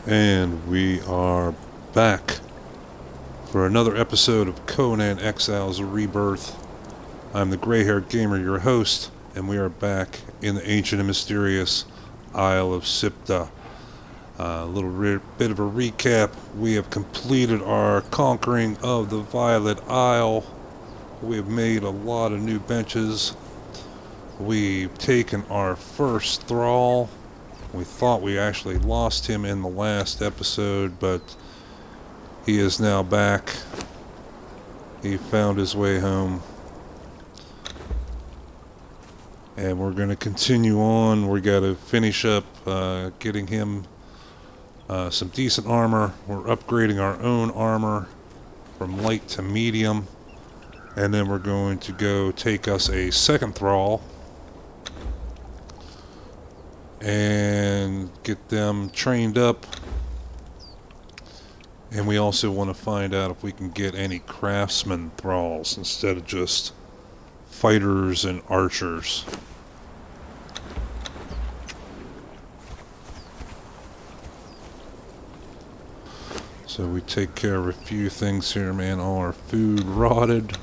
And we are back for another episode of Conan, Exiles, Rebirth. I'm the gray-haired gamer, your host, and we are back in the ancient and mysterious Isle of Sipta. A little bit of a recap. We have completed our conquering of the Violet Isle. We have made a lot of new benches. We've taken our first thrall. We thought we actually lost him in the last episode, but he is now back. He found his way home. And we're going to continue on. We got to finish up getting him some decent armor. We're upgrading our own armor from light to medium. And then we're going to go take us a second thrall and get them trained up. And we also want to find out if we can get any craftsman thralls instead of just fighters and archers. So we take care of a few things here, man. All our food rotted.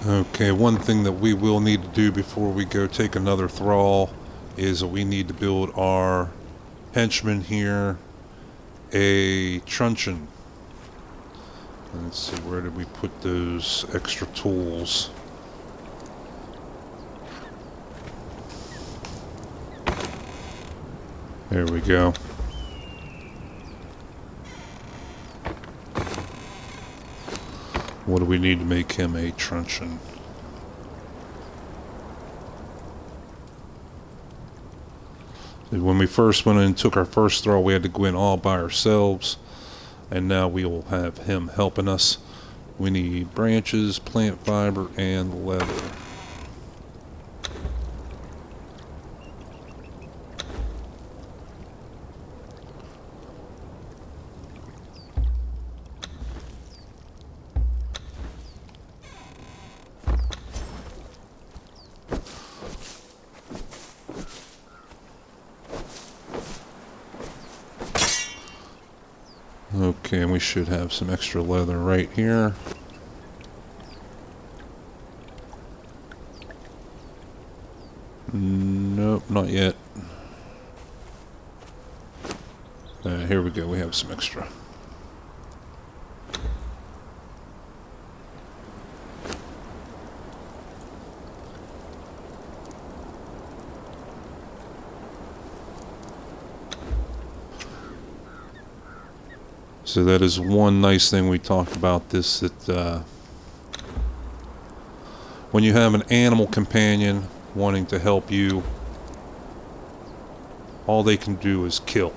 Okay, one thing that we will need to do before we go take another thrall is that we need to build our henchman here a truncheon. Let's see, where did we put those extra tools? There we go. What do we need to make him a truncheon? When we first went in and took our first thrall, we had to go in all by ourselves. And now we will have him helping us. We need branches, plant fiber, and leather. Okay, and we should have some extra leather right here. Nope, not yet. Here we go, we have some extra. So that is one nice thing we talked about this, that when you have an animal companion wanting to help you, all they can do is kill.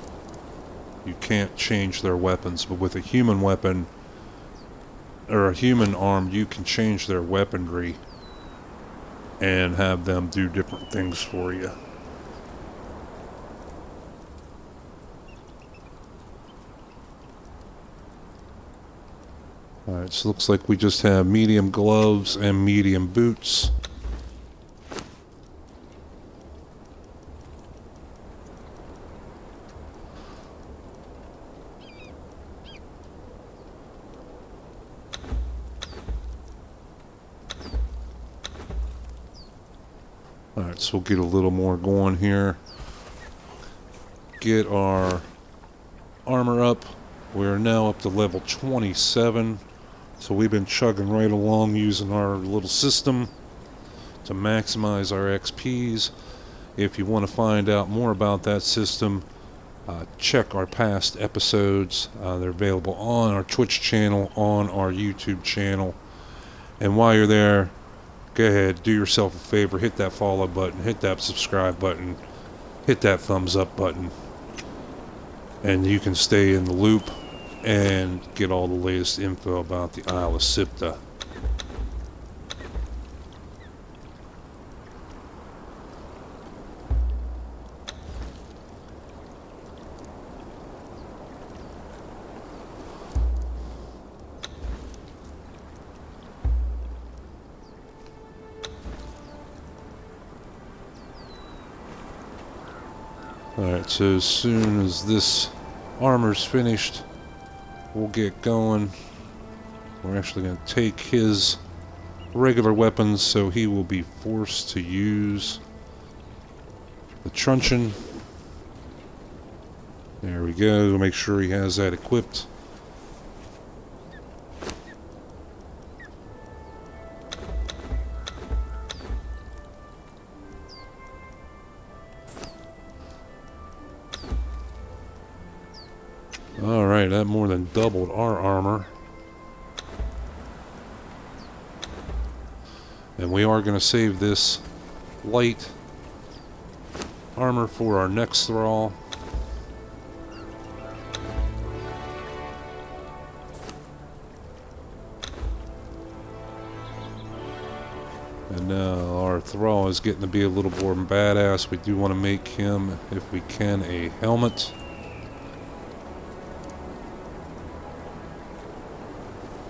You can't change their weapons, but with a human weapon or a human arm, you can change their weaponry and have them do different things for you. Alright, so looks like we just have medium gloves and medium boots. Alright, so we'll get a little more going here. Get our armor up. We're now up to level 27. So we've been chugging right along using our little system to maximize our XPs. If you want to find out more about that system, check our past episodes. They're available on our Twitch channel, on our YouTube channel. And while you're there, go ahead, do yourself a favor, hit that follow button, hit that subscribe button, hit that thumbs up button. And you can stay in the loop and get all the latest info about the Isle of Sipta. Alright, so as soon as this armor's finished, we'll get going. We're actually going to take his regular weapons, so he will be forced to use the truncheon. There we go. Make sure he has that equipped. Alright, that more than doubled our armor. And we are going to save this light armor for our next thrall. And now our thrall is getting to be a little more badass. We do want to make him, if we can, a helmet.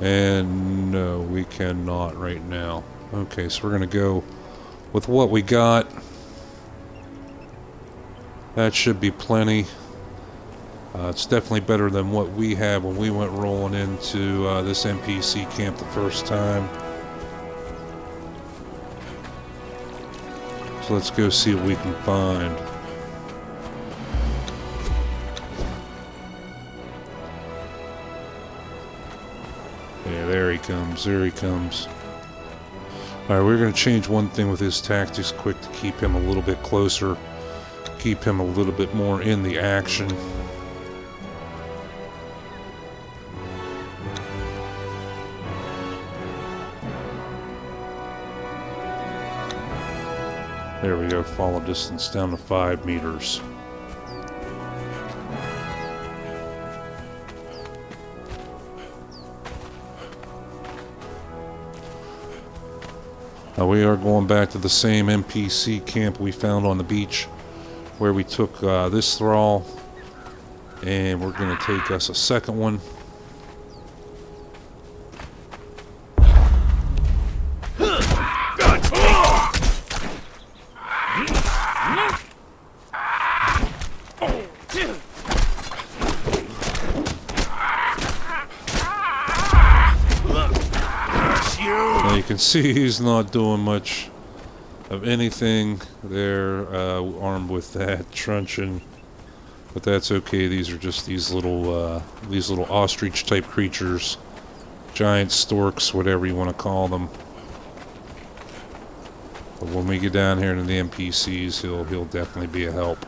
And no, we cannot right now. Okay, so we're going to go with what we got. That should be plenty. It's definitely better than what we had when we went rolling into this NPC camp the first time. So let's go see what we can find. Yeah, there he comes. There he comes. Alright, we're going to change one thing with his tactics quick to keep him a little bit closer. Keep him a little bit more in the action. There we go, follow distance down to 5 meters. Now we are going back to the same NPC camp we found on the beach where we took this thrall, and we're going to take us a second one. Now you can see he's not doing much of anything there, armed with that truncheon, but that's okay. These are just these little ostrich type creatures, giant storks, whatever you want to call them. But when we get down here to the NPCs, he'll definitely be a help.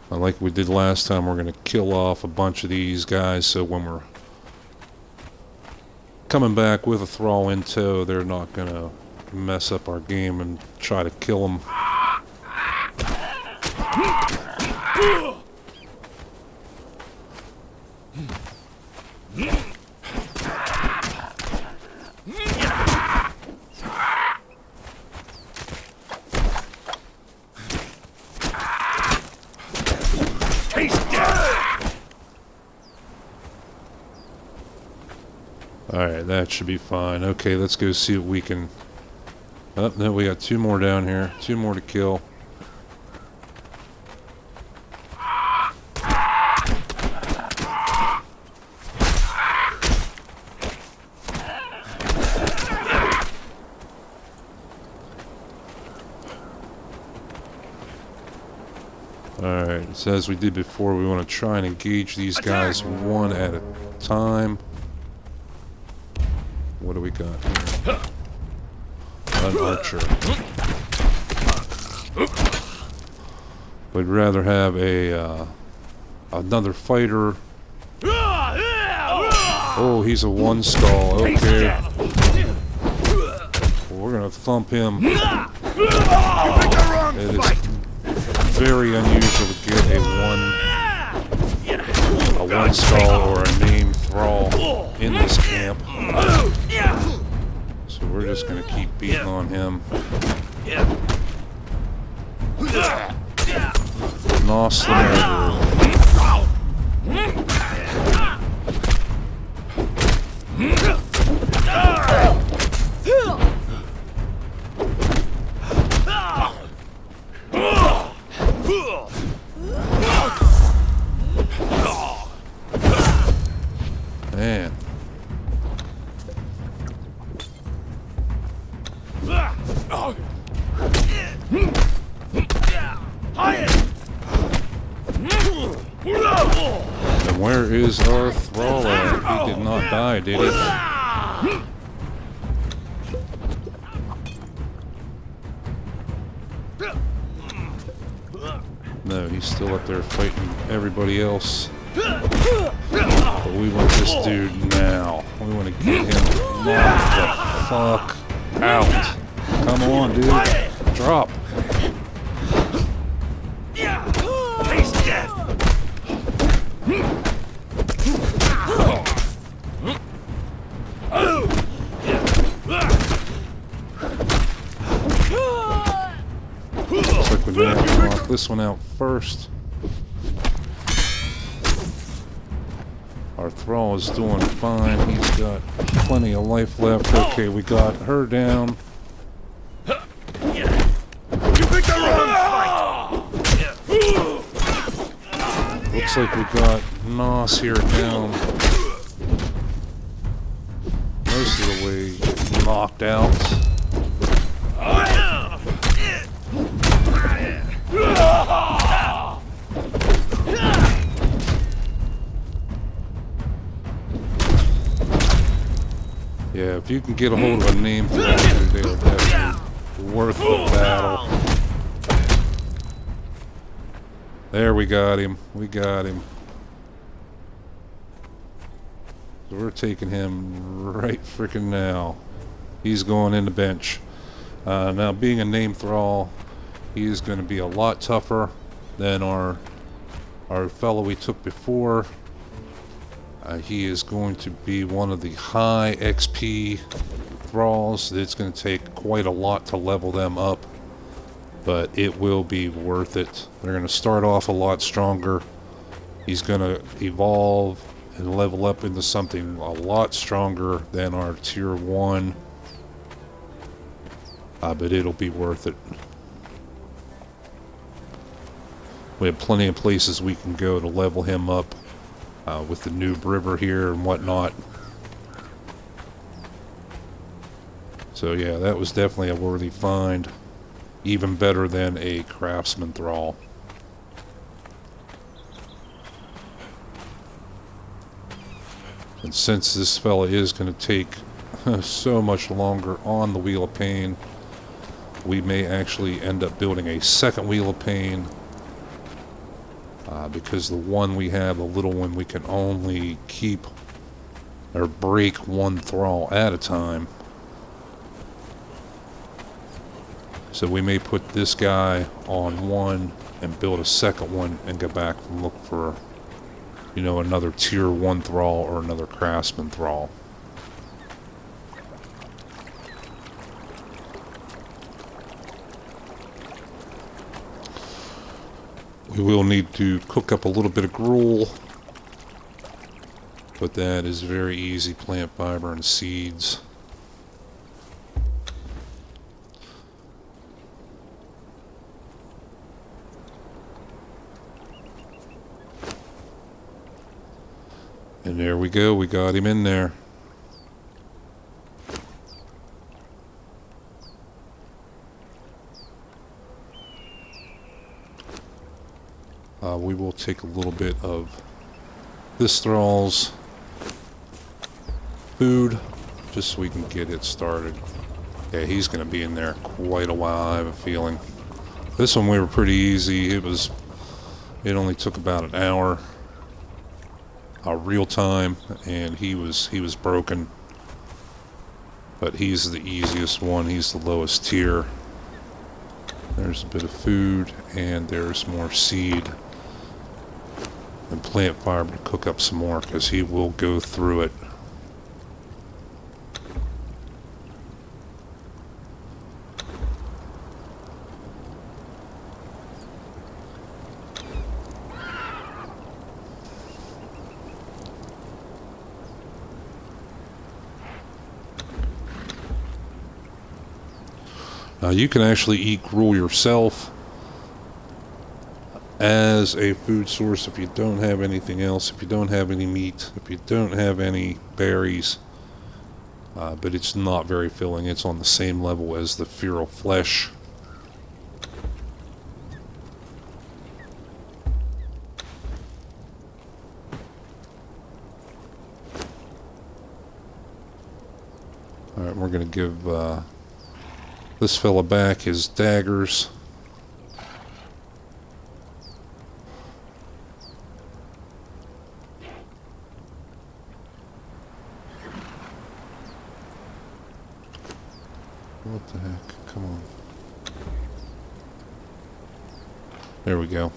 Like we did last time, we're going to kill off a bunch of these guys, so when we're coming back with a thrall in tow, they're not going to mess up our game and try to kill them. Alright, that should be fine. Okay, let's go see what we can... Oh, no, we got 2 more down here. 2 more to kill. Alright, so as we did before, we want to try and engage these guys one at a time. What do we got here? An archer. We'd rather have a another fighter. Oh, he's a 1 skull. Okay. Well, we're gonna thump him. It is very unusual to get a 1 skull or a named thrall in this camp. So we're just gonna keep beating on him. Nos the murderer. Man. And where is our thrall at? He did not die, did he? No, he's still up there fighting everybody else. But we want this dude now. We want to get him knocked the fuck out. Come on, dude. Drop. Taste death. Looks like we may have to knock this one out first. Our thrall is doing fine. He's got plenty of life left. Okay, we got her down. You picked the wrong fight. Looks like we got Nos here down. Most of the way knocked out. Yeah, if you can get a hold of a name for that, dude, that's worth the battle. There, we got him. We got him. So we're taking him right freaking now. He's going in the bench. Now, being a name thrall, he is going to be a lot tougher than our fellow we took before. He is going to be one of the high XP thralls. It's going to take quite a lot to level them up, but it will be worth it. They're going to start off a lot stronger. He's going to evolve and level up into something a lot stronger than our tier 1. But it'll be worth it. We have plenty of places we can go to level him up. With the new river here and whatnot. So yeah, that was definitely a worthy find. Even better than a craftsman thrall. And since this fella is going to take so much longer on the Wheel of Pain, we may actually end up building a second Wheel of Pain. Because the one we have, the little one, we can only keep or break one thrall at a time. So we may put this guy on one and build a second one and go back and look for, you know, another tier 1 thrall or another craftsman thrall. We will need to cook up a little bit of gruel, but that is very easy. Plant fiber and seeds. And there we go, we got him in there. We will take a little bit of this thrall's food, just so we can get it started. Yeah, he's going to be in there quite a while, I have a feeling. This one we were pretty easy. It only took about an hour, real time, and he was broken. But he's the easiest one. He's the lowest tier. There's a bit of food, and there's more seed and plant fiber to cook up some more, because he will go through it. You can actually eat gruel yourself as a food source if you don't have anything else, if you don't have any meat, if you don't have any berries. But it's not very filling. It's on the same level as the feral flesh. Alright, we're going to give this fella back his daggers. What the heck? Come on. There we go.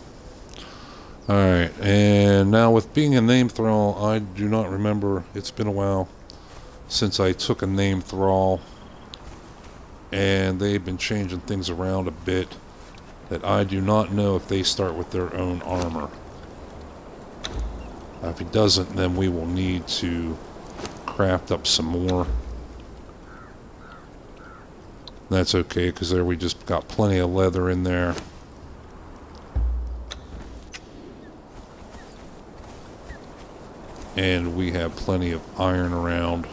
Alright, and now with being a name thrall, I do not remember. It's been a while since I took a name thrall, and they've been changing things around a bit that I do not know if they start with their own armor. If he doesn't, then we will need to craft up some more. That's okay, because there we just got plenty of leather in there. And we have plenty of iron around.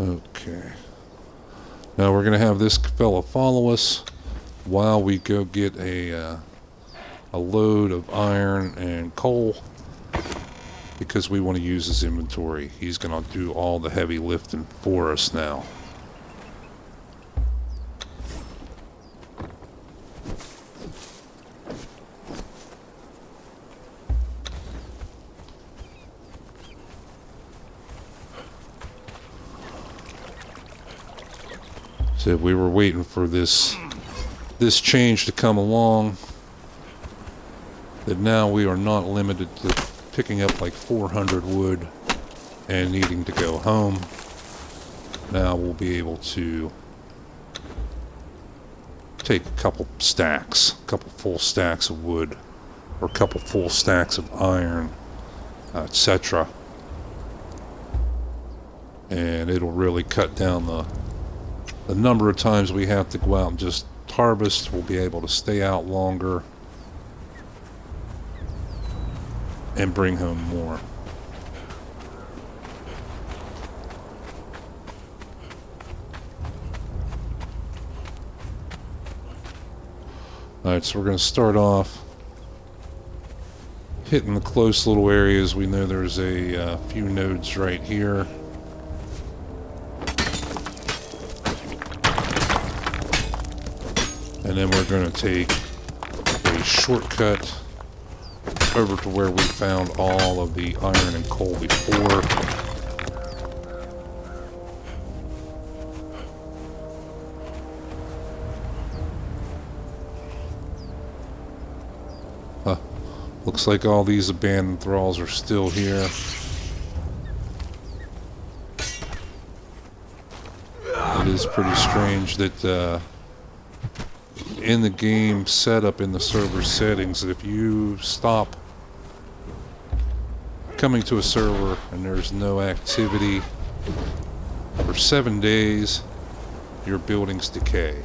Okay. Now we're going to have this fella follow us while we go get a load of iron and coal, because we want to use his inventory. He's going to do all the heavy lifting for us now. So we were waiting for this change to come along, that now we are not limited to picking up like 400 wood and needing to go home. Now we'll be able to take a couple full stacks of wood, or a couple full stacks of iron, etc. And it'll really cut down the number of times we have to go out and just harvest. We'll be able to stay out longer and bring home more. Alright, so we're going to start off hitting the close little areas. We know there's a few nodes right here. And then we're going to take a shortcut over to where we found all of the iron and coal before. Looks like all these abandoned thralls are still here. It is pretty strange that in the game setup, in the server settings, that if you stop coming to a server and there's no activity for 7 days, your buildings decay,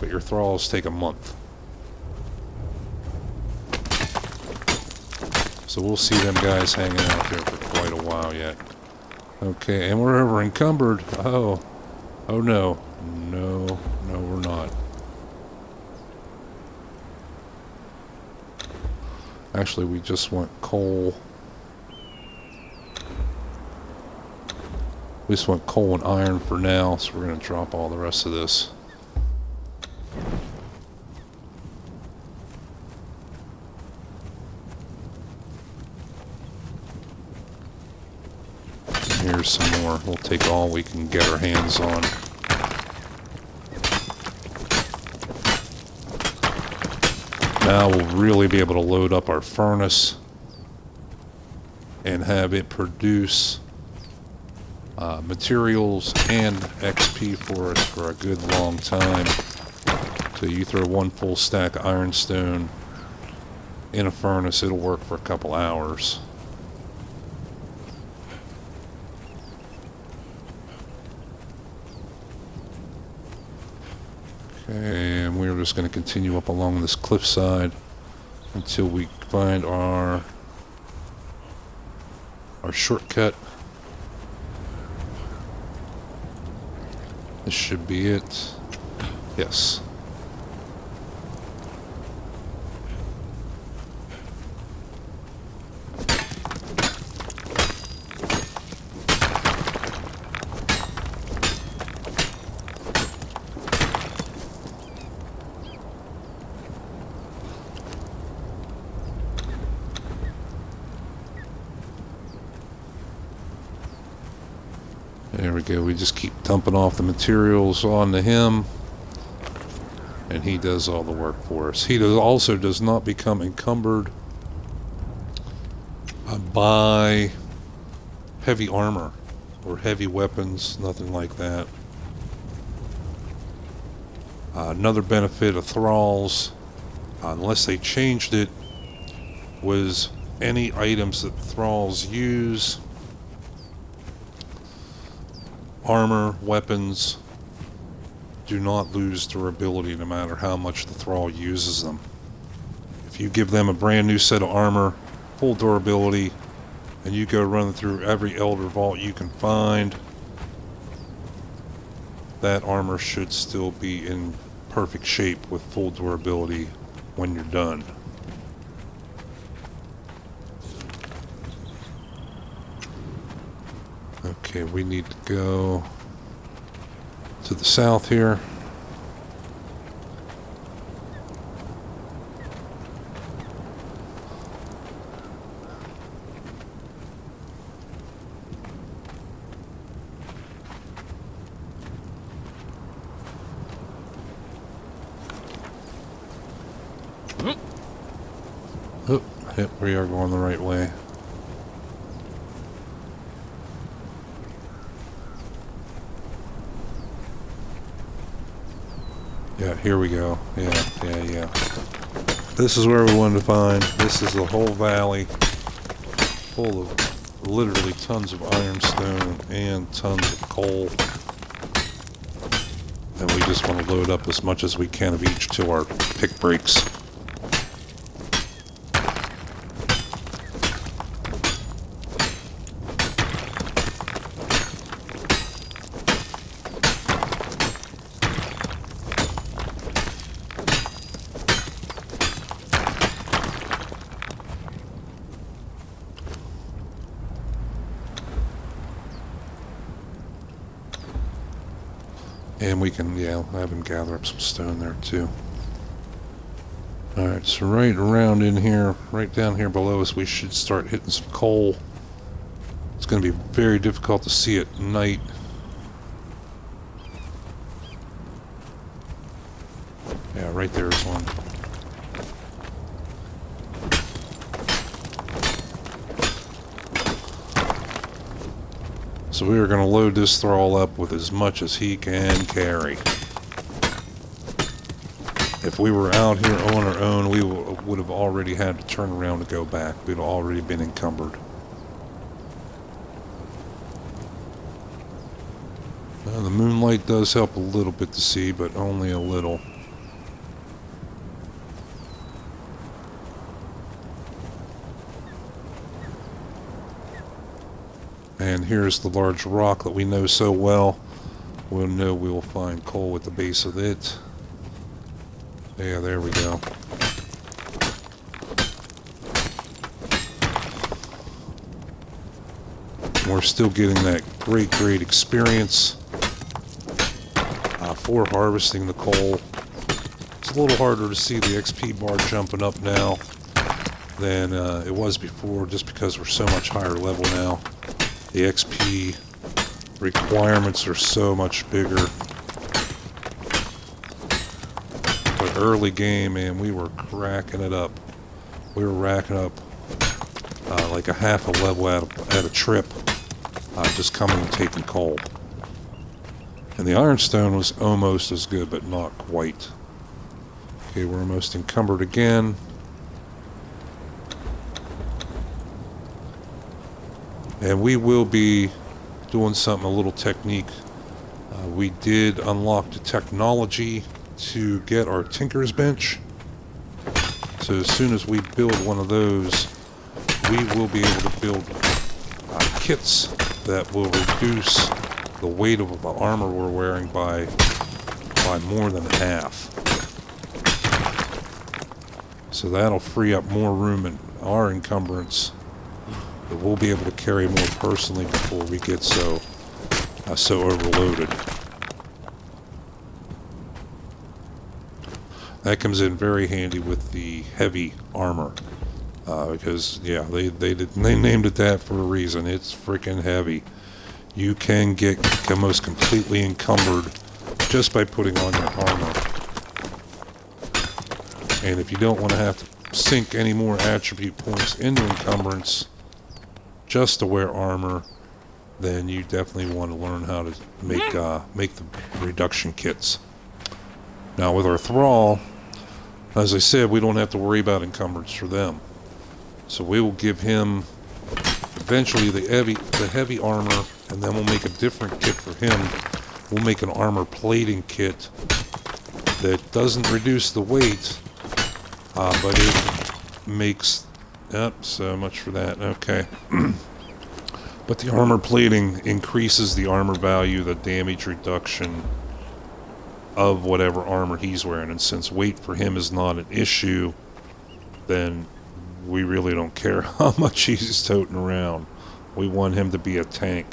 but your thralls take a month. So we'll see them guys hanging out there for quite a while yet. Okay, and we're over encumbered. Oh no, we're not. Actually, we just want coal. We just want coal and iron for now, so we're going to drop all the rest of this. Here's some more. We'll take all we can get our hands on. Now we'll really be able to load up our furnace and have it produce materials and XP for us for a good long time. So you throw one full stack of ironstone in a furnace, it'll work for a couple hours. Okay, and we're just going to continue up along this cliffside until we find our shortcut. This should be it. Yes. There we go. We just keep dumping off the materials onto him, and he does all the work for us. He also does not become encumbered by heavy armor or heavy weapons, nothing like that. Another benefit of thralls, unless they changed it, was any items that thralls use, armor, weapons, do not lose durability no matter how much the thrall uses them. If you give them a brand new set of armor, full durability, and you go running through every Elder Vault you can find, that armor should still be in perfect shape with full durability when you're done. Okay, we need to go to the south here. Oh, yep, we are going the right way. Yeah, here we go. Yeah. This is where we wanted to find. This is the whole valley full of literally tons of ironstone and tons of coal. And we just want to load up as much as we can of each till our pick breaks. And we can, have him gather up some stone there too. Alright, so right around in here, right down here below us, we should start hitting some coal. It's going to be very difficult to see at night. Yeah, right there is one. So we are going to load this thrall up with as much as he can carry. If we were out here on our own, we would have already had to turn around to go back. We'd have already been encumbered. The moonlight does help a little bit to see, but only a little. And here's the large rock that we know so well. We'll know we will find coal at the base of it. Yeah, there we go. We're still getting that great experience for harvesting the coal. It's a little harder to see the XP bar jumping up now than it was before, just because we're so much higher level now. The XP requirements are so much bigger. But early game, man, we were cracking it up. We were racking up like a half a level at a trip, just coming and taking coal. And the ironstone was almost as good, but not quite. Okay, we're almost encumbered again. And we will be doing something, a little technique. We did unlock the technology to get our Tinker's Bench. So as soon as we build one of those, we will be able to build kits that will reduce the weight of the armor we're wearing by more than half. So that'll free up more room in our encumbrance that we'll be able to carry more personally before we get so overloaded. That comes in very handy with the heavy armor, because yeah, they named it that for a reason. It's freaking heavy. You can get almost completely encumbered just by putting on your armor. And if you don't want to have to sink any more attribute points into encumbrance just to wear armor, then you definitely want to learn how to make the reduction kits. Now with our thrall, as I said, we don't have to worry about encumbrance for them. So we will give him eventually the heavy armor, and then we'll make a different kit for him. We'll make an armor plating kit that doesn't reduce the weight, but it makes... Yep, so much for that. Okay. But the armor plating increases the armor value, the damage reduction of whatever armor he's wearing. And since weight for him is not an issue, then we really don't care how much he's toting around. We want him to be a tank.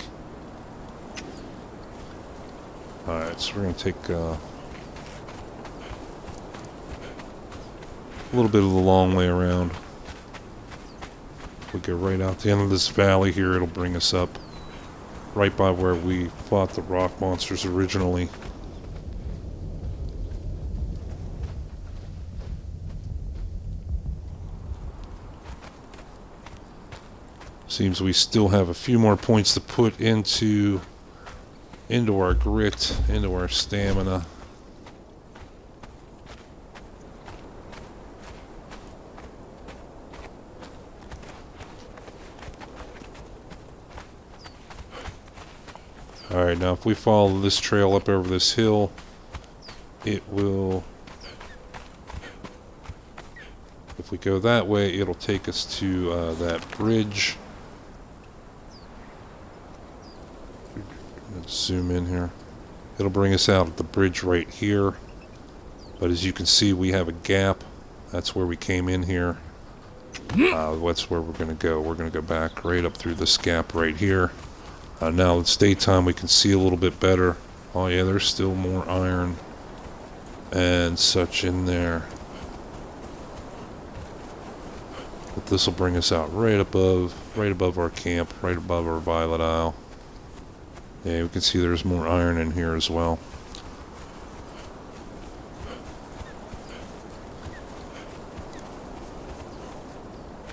Alright, so we're going to take a little bit of the long way around. If we go right out the end of this valley here, it'll bring us up right by where we fought the rock monsters originally. Seems we still have a few more points to put into our grit, into our stamina. Alright, now if we follow this trail up over this hill, it will... If we go that way, it'll take us to that bridge. Let's zoom in here. It'll bring us out at the bridge right here. But as you can see, we have a gap. That's where we came in here. That's where we're going to go. We're going to go back right up through this gap right here. Now it's daytime, we can see a little bit better. Oh yeah, there's still more iron and such in there. But this will bring us out right above our camp, right above our Violet Isle. Yeah, we can see there's more iron in here as well.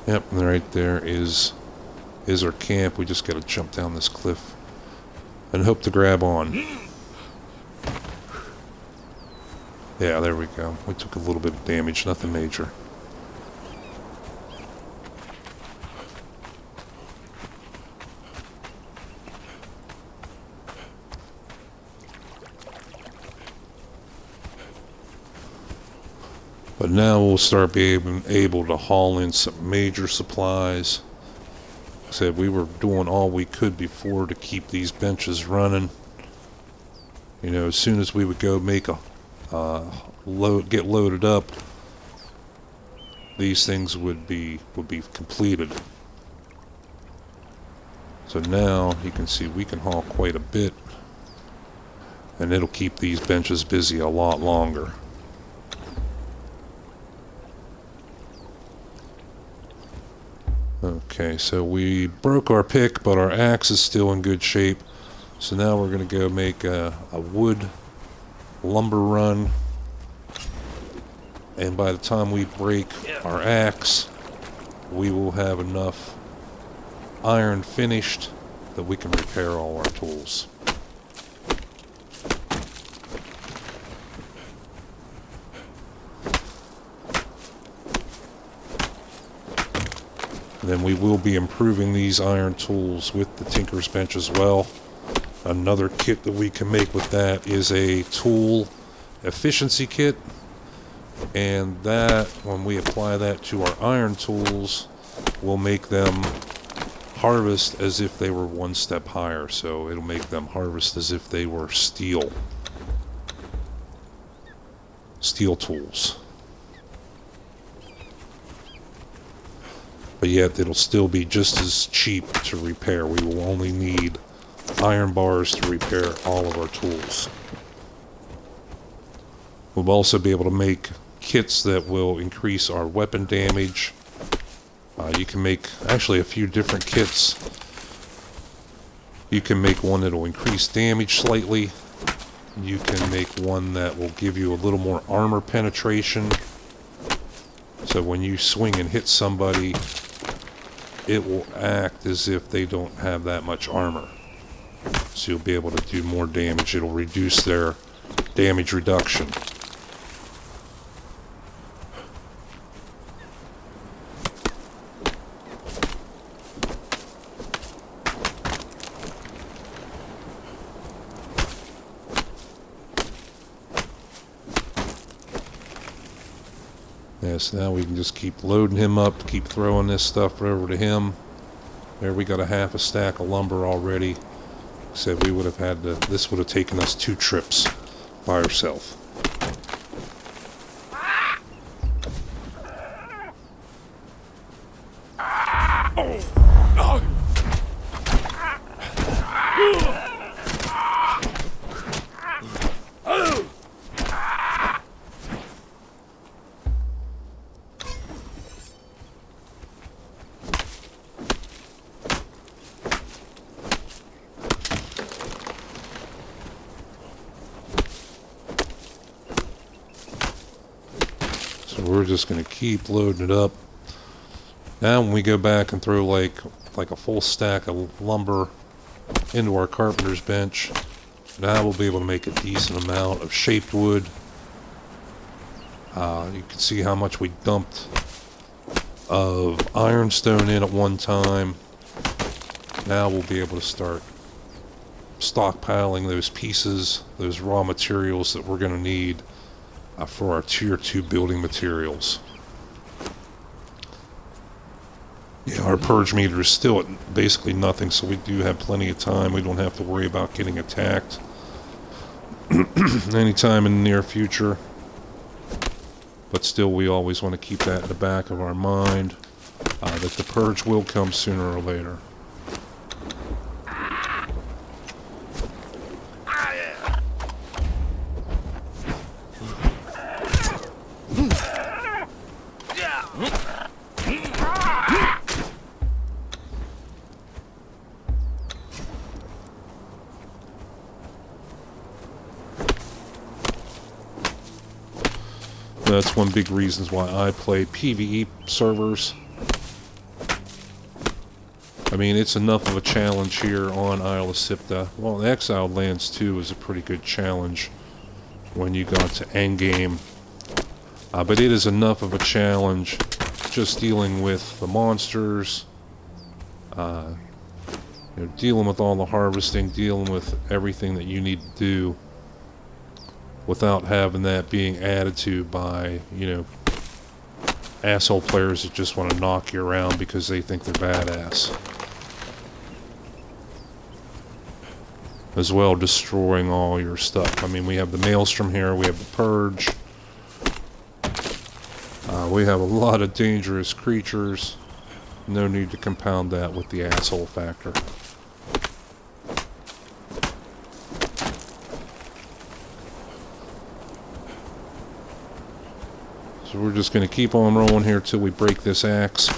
Yep, and right there is our camp. We just gotta jump down this cliff and hope to grab on. Yeah, there we go. We took a little bit of damage, nothing major. But now we'll start being able to haul in some major supplies. Like I said, we were doing all we could before to keep these benches running. You know, as soon as we would go make a get loaded up, these things would be completed. So now you can see we can haul quite a bit, and it'll keep these benches busy a lot longer. Okay, so we broke our pick, but our axe is still in good shape. So now we're going to go make a wood lumber run. And by the time we break our axe, we will have enough iron finished that we can repair all our tools. Then we will be improving these iron tools with the Tinker's Bench as well. Another kit that we can make with that is a tool efficiency kit. And that, when we apply that to our iron tools, will make them harvest as if they were one step higher. So it'll make them harvest as if they were steel tools. But yet it'll still be just as cheap to repair. We will only need iron bars to repair all of our tools. We'll also be able to make kits that will increase our weapon damage. You can make actually a few different kits. You can make one that will increase damage slightly. You can make one that will give you a little more armor penetration. So when you swing and hit somebody, it will act as if they don't have that much armor. So you'll be able to do more damage. It'll reduce their damage reduction. Yes, now we can just keep loading him up, keep throwing this stuff over to him. There, we got a half a stack of lumber already. Said we would have had to, this would have taken us 2 trips by ourselves. We're just going to keep loading it up. Now when we go back and throw like a full stack of lumber into our carpenter's bench, now we'll be able to make a decent amount of shaped wood. You can see how much we dumped of ironstone in at one time. Now we'll be able to start stockpiling those pieces, those raw materials that we're going to need for our tier 2 building materials. Yeah, our purge meter is still at basically nothing, so we do have plenty of time. We don't have to worry about getting attacked anytime in the near future. But still, we always want to keep that in the back of our mind, that the purge will come sooner or later. That's one big reason why I play PvE servers. I mean, it's enough of a challenge here on Isle of Sipta. Well, the Exiled Lands too is a pretty good challenge when you got to endgame. But it is enough of a challenge just dealing with the monsters, dealing with all the harvesting, dealing with everything that you need to do, without having that being added to by, asshole players that just want to knock you around because they think they're badass. As well, destroying all your stuff. I mean, we have the Maelstrom here, we have the Purge. We have a lot of dangerous creatures. No need to compound that with the asshole factor. So we're just going to keep on rolling here till we break this axe.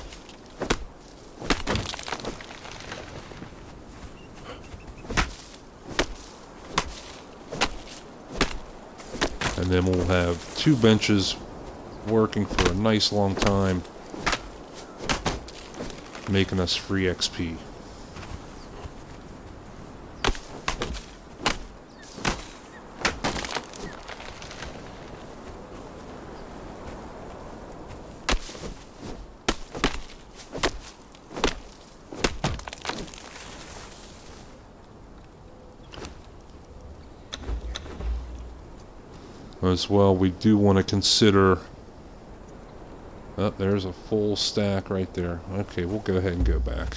And then we'll have 2 benches working for a nice long time, making us free XP. As well, we do want to consider... Oh, there's a full stack right there. Okay, we'll go ahead and go back,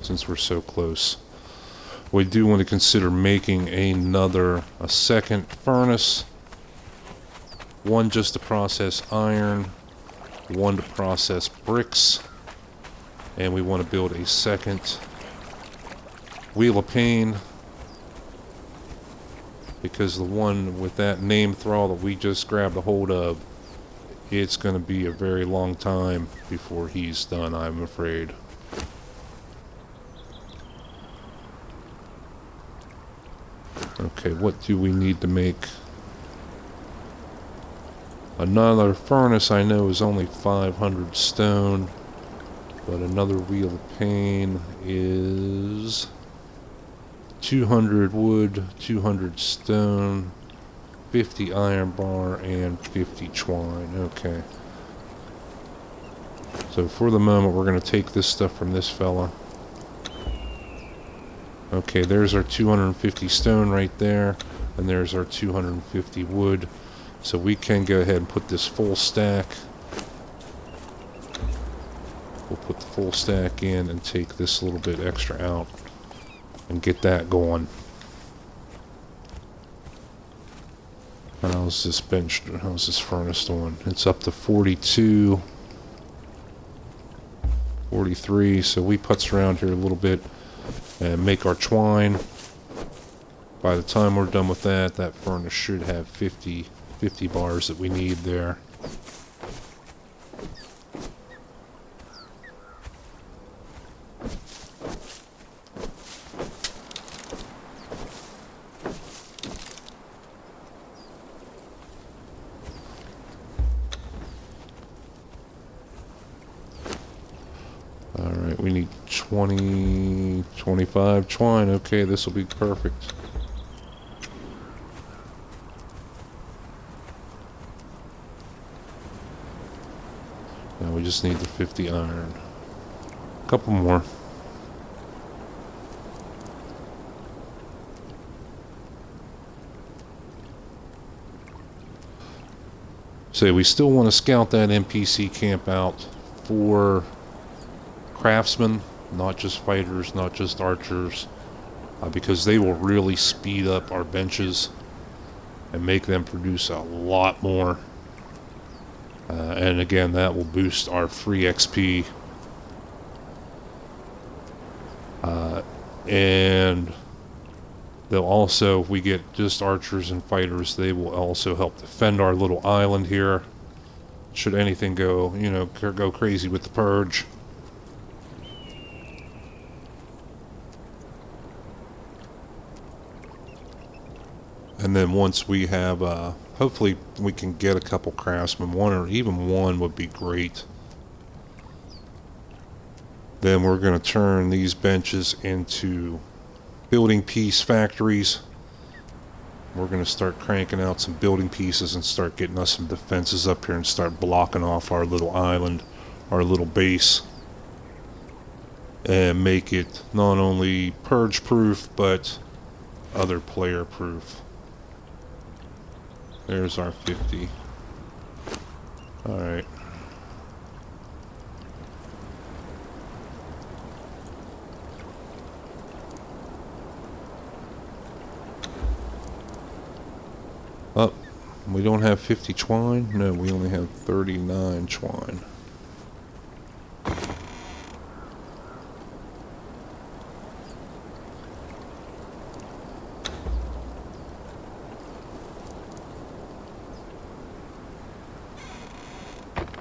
since we're so close. We do want to consider making a second furnace. One just to process iron, one to process bricks, and we want to build a second wheel of pain, because the one with that name thrall that we just grabbed a hold of, it's going to be a very long time before he's done, I'm afraid. Okay, what do we need to make? Another furnace I know is only 500 stone, but another wheel of pain is 200 wood, 200 stone, 50 iron bar, and 50 twine. Okay. So for the moment, we're going to take this stuff from this fella. Okay, there's our 250 stone right there, and there's our 250 wood. So we can go ahead and put this full stack. We'll put the full stack in and take this little bit extra out and get that going. How's this furnace doing? It's up to 42, 43, so we putz around here a little bit and make our twine. By the time we're done with that, that furnace should have 50 bars that we need there. Alright, we need 25 twine. Okay, this will be perfect. Now we just need the 50 iron. A couple more. So we still want to scout that NPC camp out for craftsmen, not just fighters, not just archers, because they will really speed up our benches and make them produce a lot more. And again, that will boost our free XP. And they'll also, if we get just archers and fighters, they will also help defend our little island here. Should anything go, go crazy with the purge. And then once we have, hopefully we can get a couple craftsmen, one or even one would be great. Then we're going to turn these benches into building piece factories. We're going to start cranking out some building pieces and start getting us some defenses up here and start blocking off our little island, our little base. And make it not only purge proof, but other player proof. There's our 50. Alright. Oh, we don't have 50 twine? No, we only have 39 twine.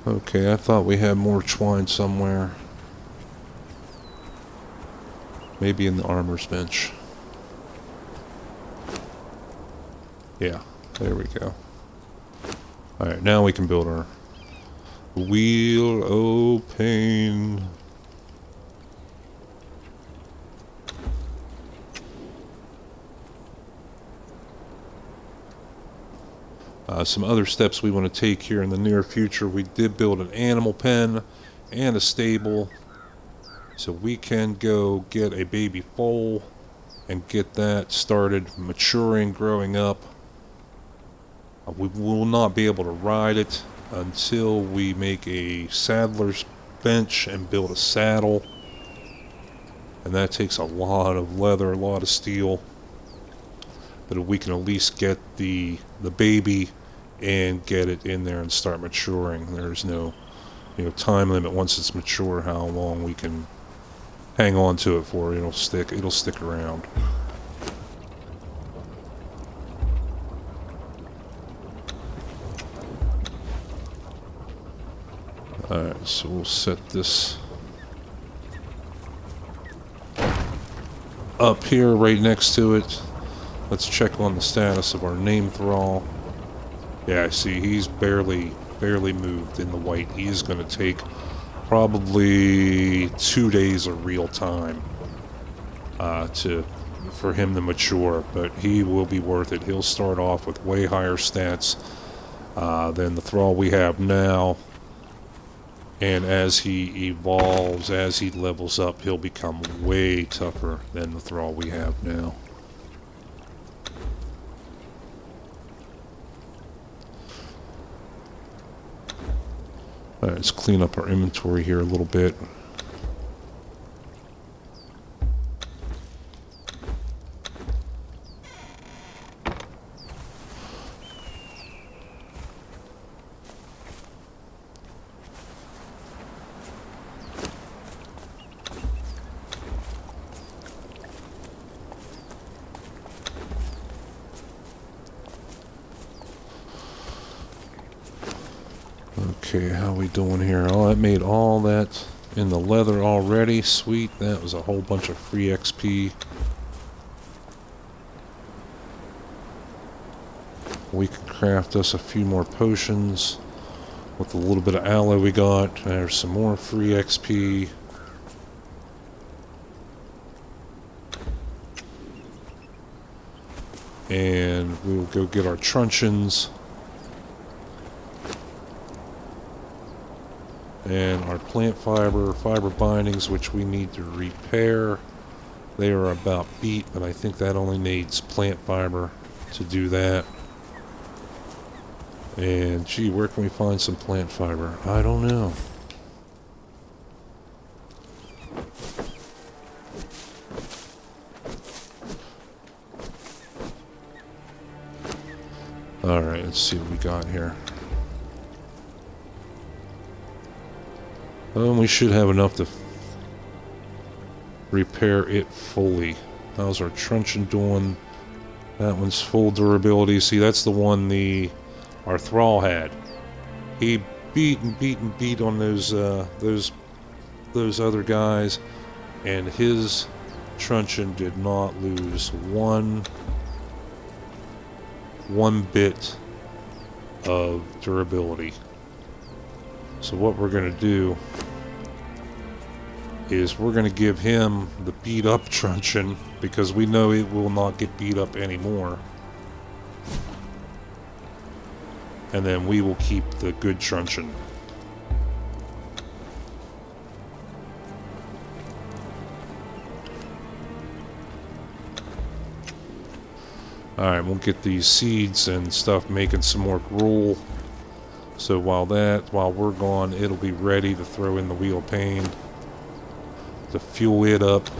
Okay, I thought we had more twine somewhere. Maybe in the armor's bench. Yeah, there we go. Alright, now we can build our Wheel o' pain. Some other steps we want to take here in the near future. We did build an animal pen and a stable, so we can go get a baby foal and get that started maturing, growing up. We will not be able to ride it until we make a saddler's bench and build a saddle, and that takes a lot of leather, a lot of steel. But if we can at least get the baby and get it in there and start maturing, there's no time limit once it's mature how long we can hang on to it for. It'll stick around. Alright, so we'll set this up here right next to it. Let's check on the status of our name thrall. Yeah, I see he's barely moved in the white. He's going to take probably 2 days of real time for him to mature, but he will be worth it. He'll start off with way higher stats than the thrall we have now, and as he evolves, as he levels up, he'll become way tougher than the thrall we have now. Alright, let's clean up our inventory here a little bit. Okay, how we doing here? Oh, I made all that in the leather already. Sweet, that was a whole bunch of free XP. We can craft us a few more potions with a little bit of aloe we got. There's some more free XP. And we'll go get our truncheons. And our plant fiber bindings, which we need to repair. They are about beat, but I think that only needs plant fiber to do that. And gee, where can we find some plant fiber? I don't know. Alright, let's see what we got here. We should have enough to repair it fully. How's our truncheon doing? That one's full durability. See, that's the one our thrall had. He beat on those other guys, and his truncheon did not lose one bit of durability. So what we're going to do is we're going to give him the beat up truncheon, because we know it will not get beat up anymore. And then we will keep the good truncheon. Alright, we'll get these seeds and stuff making some more gruel. So while we're gone, it'll be ready to throw in the wheel of pain to fuel it up.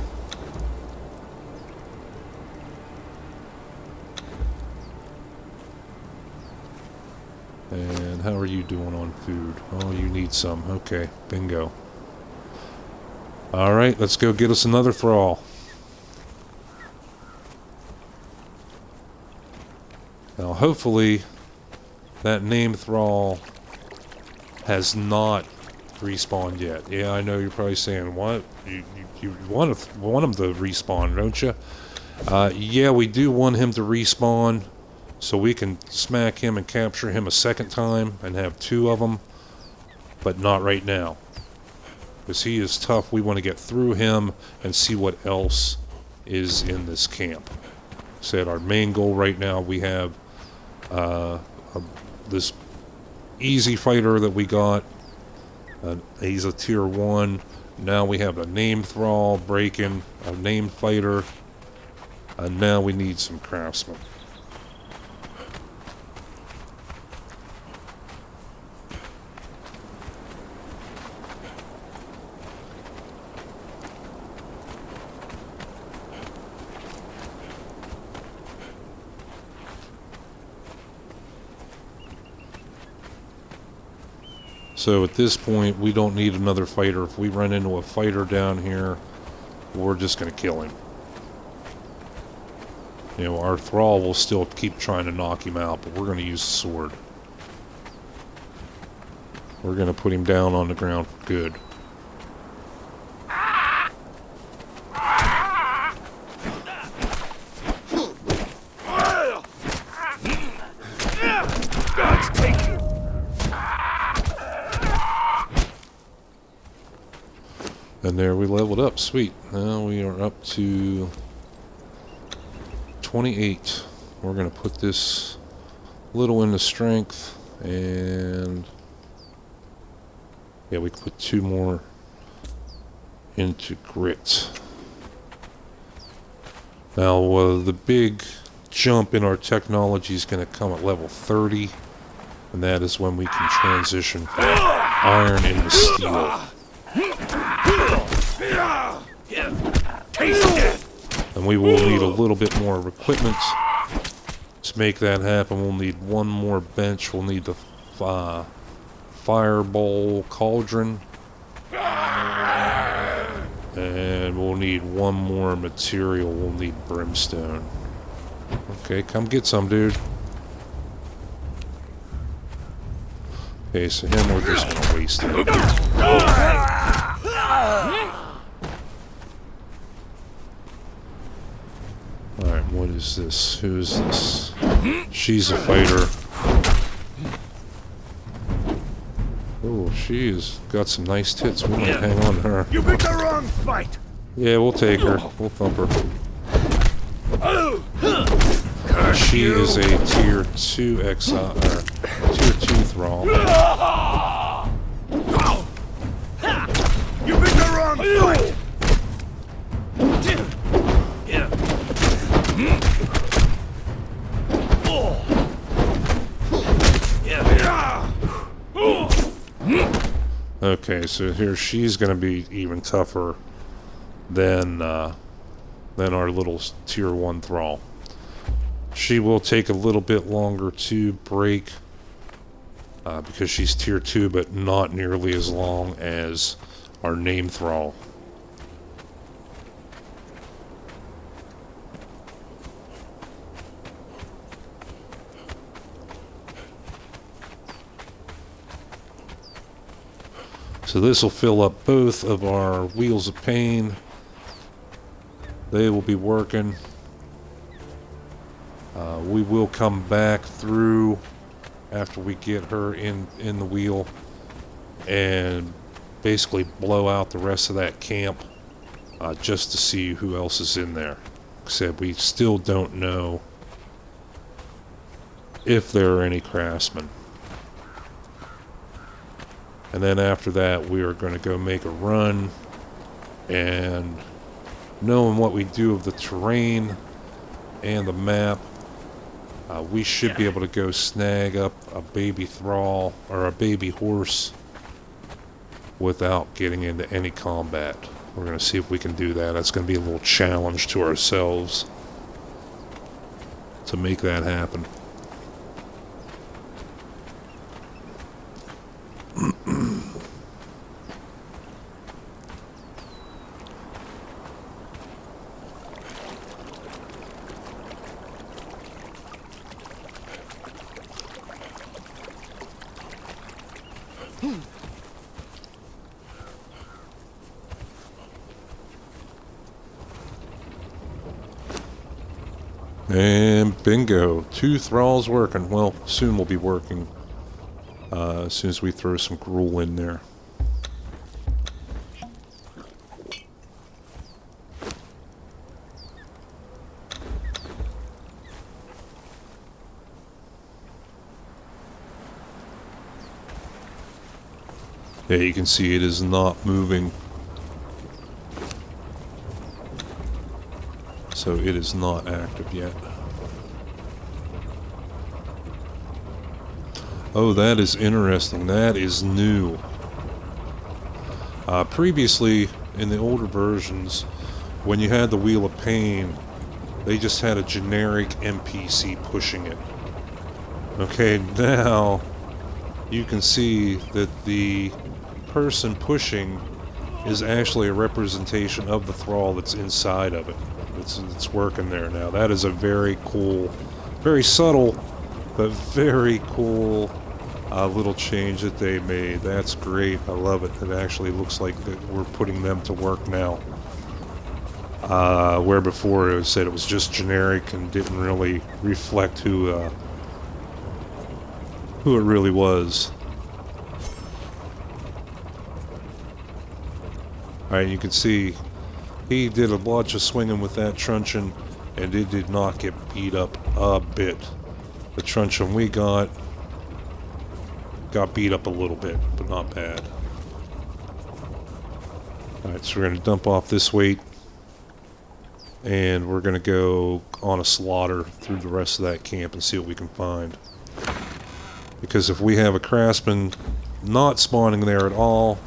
And how are you doing on food? Oh, you need some. Okay, bingo. Alright, let's go get us another thrall. Now, hopefully, that named thrall has not respawned yet. Yeah, I know you're probably saying, what? You want him to respawn, don't you? Yeah, we do want him to respawn, so we can smack him and capture him a second time and have two of them. but not right now. Because he is tough, we want to get through him and see what else is in this camp. Said our main goal right now, we have this easy fighter that we got. He's a tier 1. Now we have a named thrall breaking, a named fighter, and now we need some craftsmen. So at this point, we don't need another fighter. If we run into a fighter down here, we're just going to kill him. You know, our thrall will still keep trying to knock him out, but we're going to use the sword. We're going to put him down on the ground for good. And there we leveled up. Sweet. Now we are up to 28. We're going to put this little into strength, and yeah, we can put 2 more into grit. Now the big jump in our technology is going to come at level 30, and that is when we can transition from iron into steel. And we will need a little bit more equipment to make that happen. We'll need 1 more bench. We'll need the fireball cauldron. And we'll need 1 more material. We'll need brimstone. Okay, come get some, dude. Okay, so him we're just gonna waste it. Alright, what is this? Who is this? She's a fighter. Oh, she's got some nice tits. We might hang on to her. You picked the wrong fight! Yeah, we'll take her. We'll thump her. She is a tier 2 exile, or tier 2 thrall. You picked the wrong fight! Okay, so here she's going to be even tougher than our little tier 1 thrall. She will take a little bit longer to break because she's tier 2, but not nearly as long as our name thrall. So this will fill up both of our wheels of pain. They will be working. We will come back through after we get her in the wheel and basically blow out the rest of that camp just to see who else is in there. Except we still don't know if there are any craftsmen. And then after that, we are going to go make a run, and knowing what we do of the terrain and the map, we should be able to go snag up a baby thrall or a baby horse without getting into any combat. We're going to see if we can do that. That's going to be a little challenge to ourselves to make that happen. And bingo, 2 thralls working. Well, soon we'll be working. as soon as we throw some gruel in there. Yeah, you can see it is not moving. So it is not active yet. Oh, that is interesting. That is new. Previously, in the older versions, when you had the Wheel of Pain, they just had a generic NPC pushing it. Okay, now you can see that the person pushing is actually a representation of the thrall that's inside of it. It's working there now. That is a very cool, very subtle, but very cool little change that they made. That's great. I love it. It actually looks like that we're putting them to work now. Where before it said it was just generic and didn't really reflect who it really was. Alright, you can see he did a bunch of swinging with that truncheon, and it did not get beat up a bit. The truncheon we got beat up a little bit, but not bad. Alright, so we're going to dump off this weight, and we're going to go on a slaughter through the rest of that camp and see what we can find. Because if we have a craftsman not spawning there at all,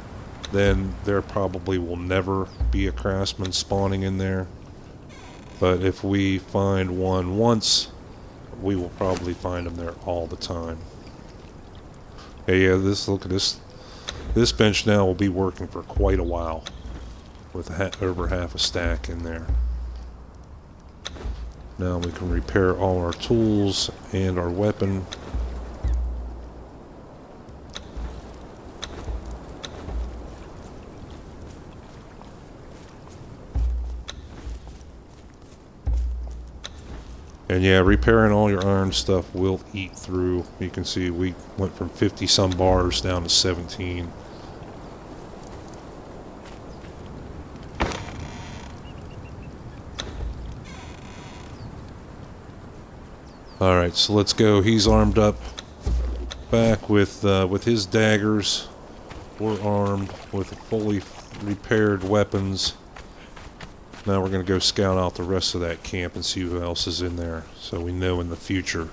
then there probably will never be a craftsman spawning in there. But if we find one once, we will probably find them there all the time. Okay, yeah, look at this. This bench now will be working for quite a while, with over half a stack in there. Now we can repair all our tools and our weapon. And yeah, repairing all your iron stuff will eat through. You can see we went from 50 some bars down to 17. Alright, so let's go. He's armed up. Back with his daggers. We're armed with fully repaired weapons. Now we're going to go scout out the rest of that camp and see who else is in there, so we know in the future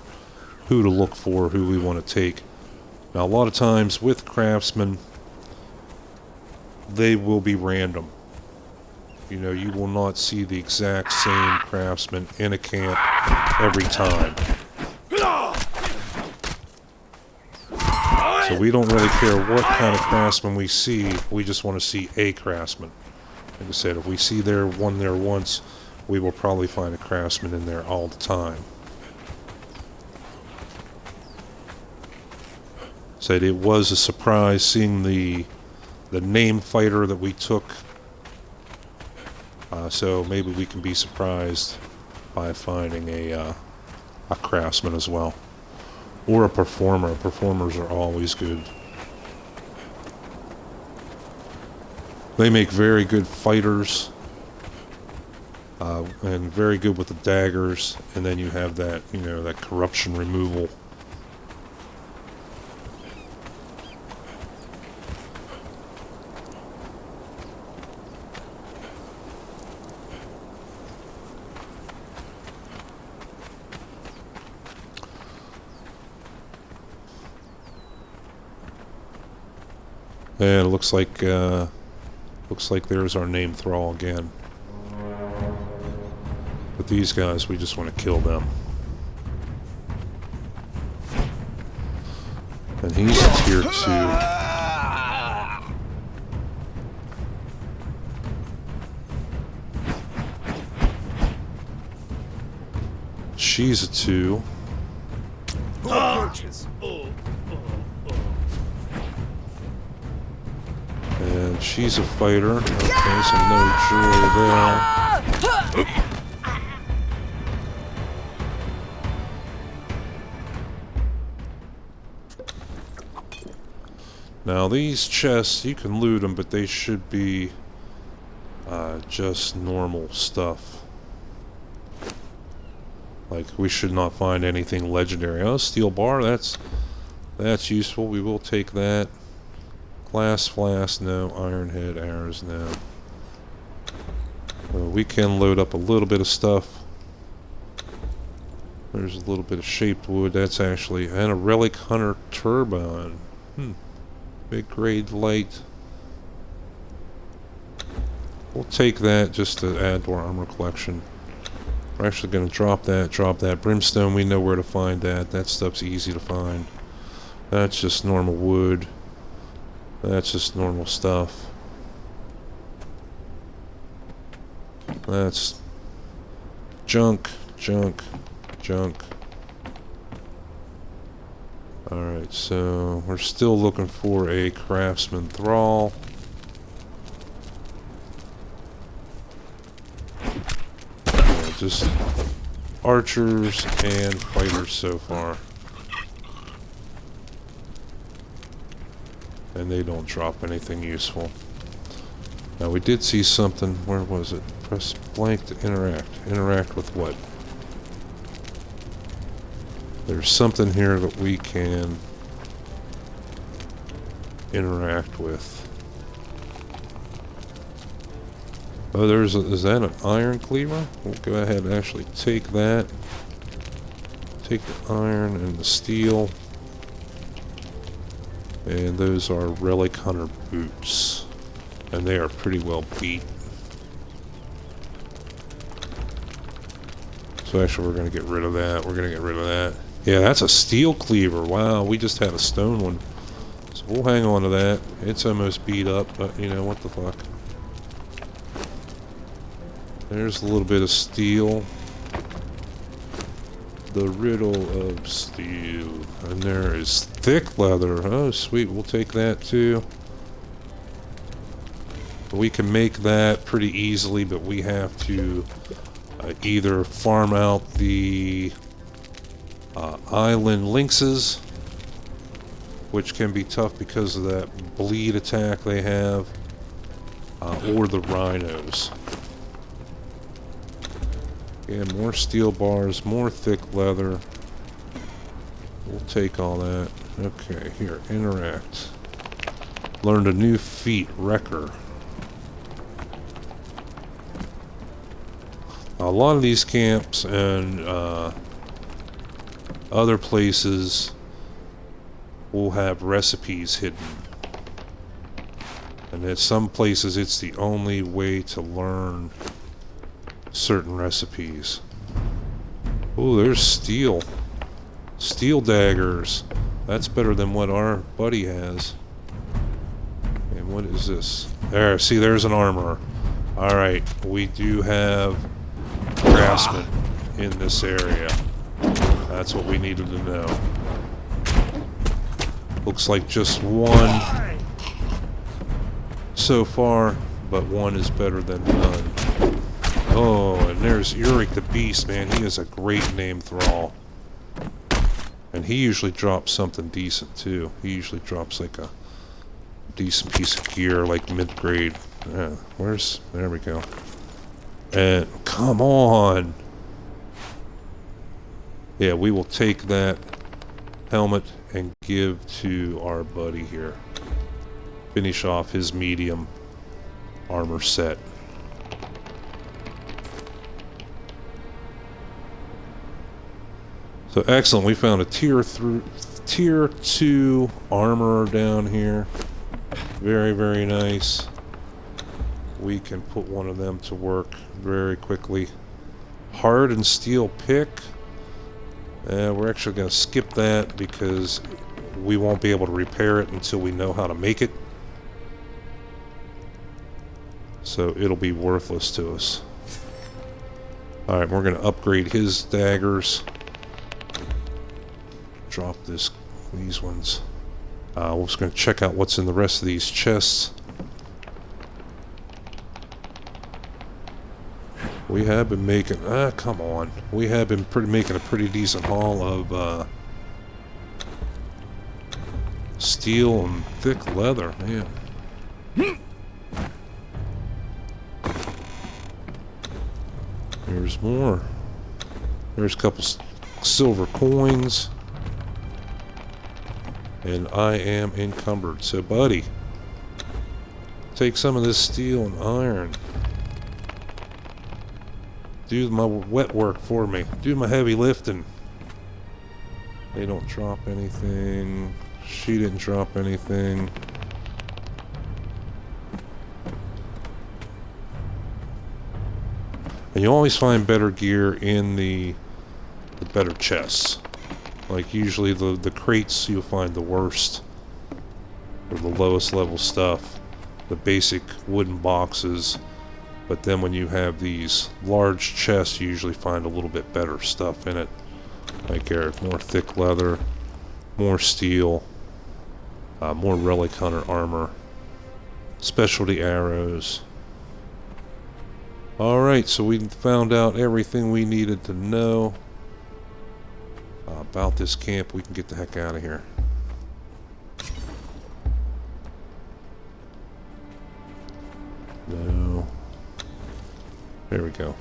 who to look for, who we want to take. Now a lot of times with craftsmen, they will be random. You know, you will not see the exact same craftsman in a camp every time. So we don't really care what kind of craftsman we see, we just want to see a craftsman. Like I said, if we see one there once, we will probably find a craftsman in there all the time. Said it was a surprise seeing the name fighter that we took. So maybe we can be surprised by finding a craftsman as well, or a performer. Performers are always good. They make very good fighters, and very good with the daggers, and then you have that, you know, that corruption removal. And it looks like there's our name thrall again. But these guys, we just want to kill them. And he's a tier 2. She's a 2. And she's a fighter. Okay, so no joy there. Now these chests, you can loot them, but they should be just normal stuff. Like, we should not find anything legendary. Oh, steel bar, that's useful. We will take that. Glass flask, no. Iron head arrows, no. We can load up a little bit of stuff. There's a little bit of shaped wood. That's actually... And a Relic Hunter turbine. Big grade light. We'll take that just to add to our armor collection. We're actually going to drop that. Brimstone, we know where to find that. That stuff's easy to find. That's just normal wood. That's just normal stuff. That's junk. Alright, so we're still looking for a craftsman thrall. Yeah, just archers and fighters so far. And they don't drop anything useful. Now we did see something. Where was it? Press blank to interact. Interact with what? There's something here that we can interact with. Oh, is that an iron cleaver? We'll go ahead and actually take that. Take the iron and the steel. And those are Relic Hunter boots. And they are pretty well beat. So actually we're going to get rid of that. Yeah, that's a steel cleaver. Wow, we just had a stone one. So we'll hang on to that. It's almost beat up, but you know, what the fuck. There's a little bit of steel. The riddle of steel. And there is thick leather. Oh, sweet. We'll take that too. We can make that pretty easily, but we have to either farm out the island lynxes, which can be tough because of that bleed attack they have, or the rhinos. And more steel bars, more thick leather. We'll take all that. Okay, here, interact. Learned a new feat, Wrecker. A lot of these camps and other places will have recipes hidden. And at some places it's the only way to learn certain recipes. Oh, there's steel. Steel daggers. That's better than what our buddy has. And what is this? There, see, there's an armorer. Alright, we do have craftsmen in this area. That's what we needed to know. Looks like just one so far, but one is better than none. Oh, and there's Uric the Beast, man. He is a great name thrall. And he usually drops something decent, too. He usually drops like a decent piece of gear, like mid-grade. Yeah, there we go. And, come on! Yeah, we will take that helmet and give to our buddy here. Finish off his medium armor set. So excellent, we found a tier 2 armor down here. Very, very nice. We can put one of them to work very quickly. Hard and steel pick. We're actually going to skip that because we won't be able to repair it until we know how to make it. So it'll be worthless to us. Alright, we're going to upgrade his daggers. Drop these ones. We're just going to check out what's in the rest of these chests. We have been making... come on. We have been making a pretty decent haul of steel and thick leather, man. There's more. There's a couple silver coins. And I am encumbered. So, buddy, take some of this steel and iron. Do my wet work for me. Do my heavy lifting. They don't drop anything. She didn't drop anything. And you always find better gear in the better chests. Like usually the crates you'll find the worst. Or the lowest level stuff. The basic wooden boxes. But then when you have these large chests, you usually find a little bit better stuff in it. Like more thick leather, more steel, more Relic Hunter armor, specialty arrows. Alright, so we found out everything we needed to know about this camp. We can get the heck out of here. No. There we go.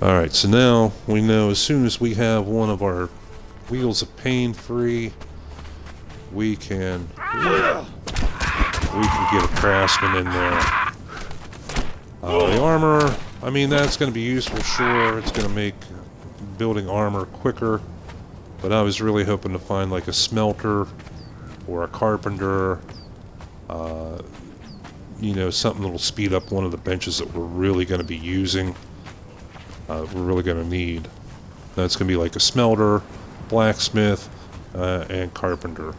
Alright, so now we know as soon as we have one of our wheels of pain free, we can get a craftsman in there. The armor, I mean, that's going to be useful, sure. It's going to make building armor quicker. But I was really hoping to find like a smelter or a carpenter. You know, something that'll speed up one of the benches that we're really going to be using. We're really going to need. That's going to be like a smelter, blacksmith, and carpenter.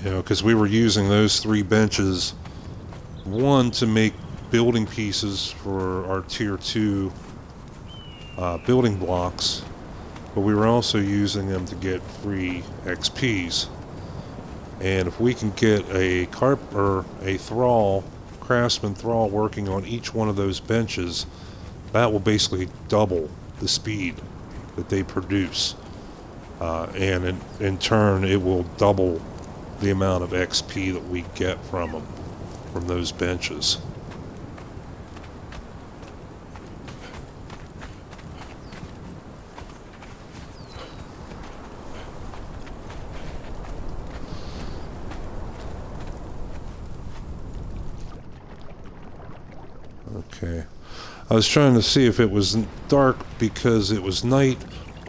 You know, because we were using those 3 benches, one to make building pieces for our tier 2 building blocks, but we were also using them to get free XPs. And if we can get a craftsman thrall working on each one of those benches, that will basically double the speed that they produce. And in turn, it will double the amount of XP that we get from them, from those benches. Okay. I was trying to see if it was dark because it was night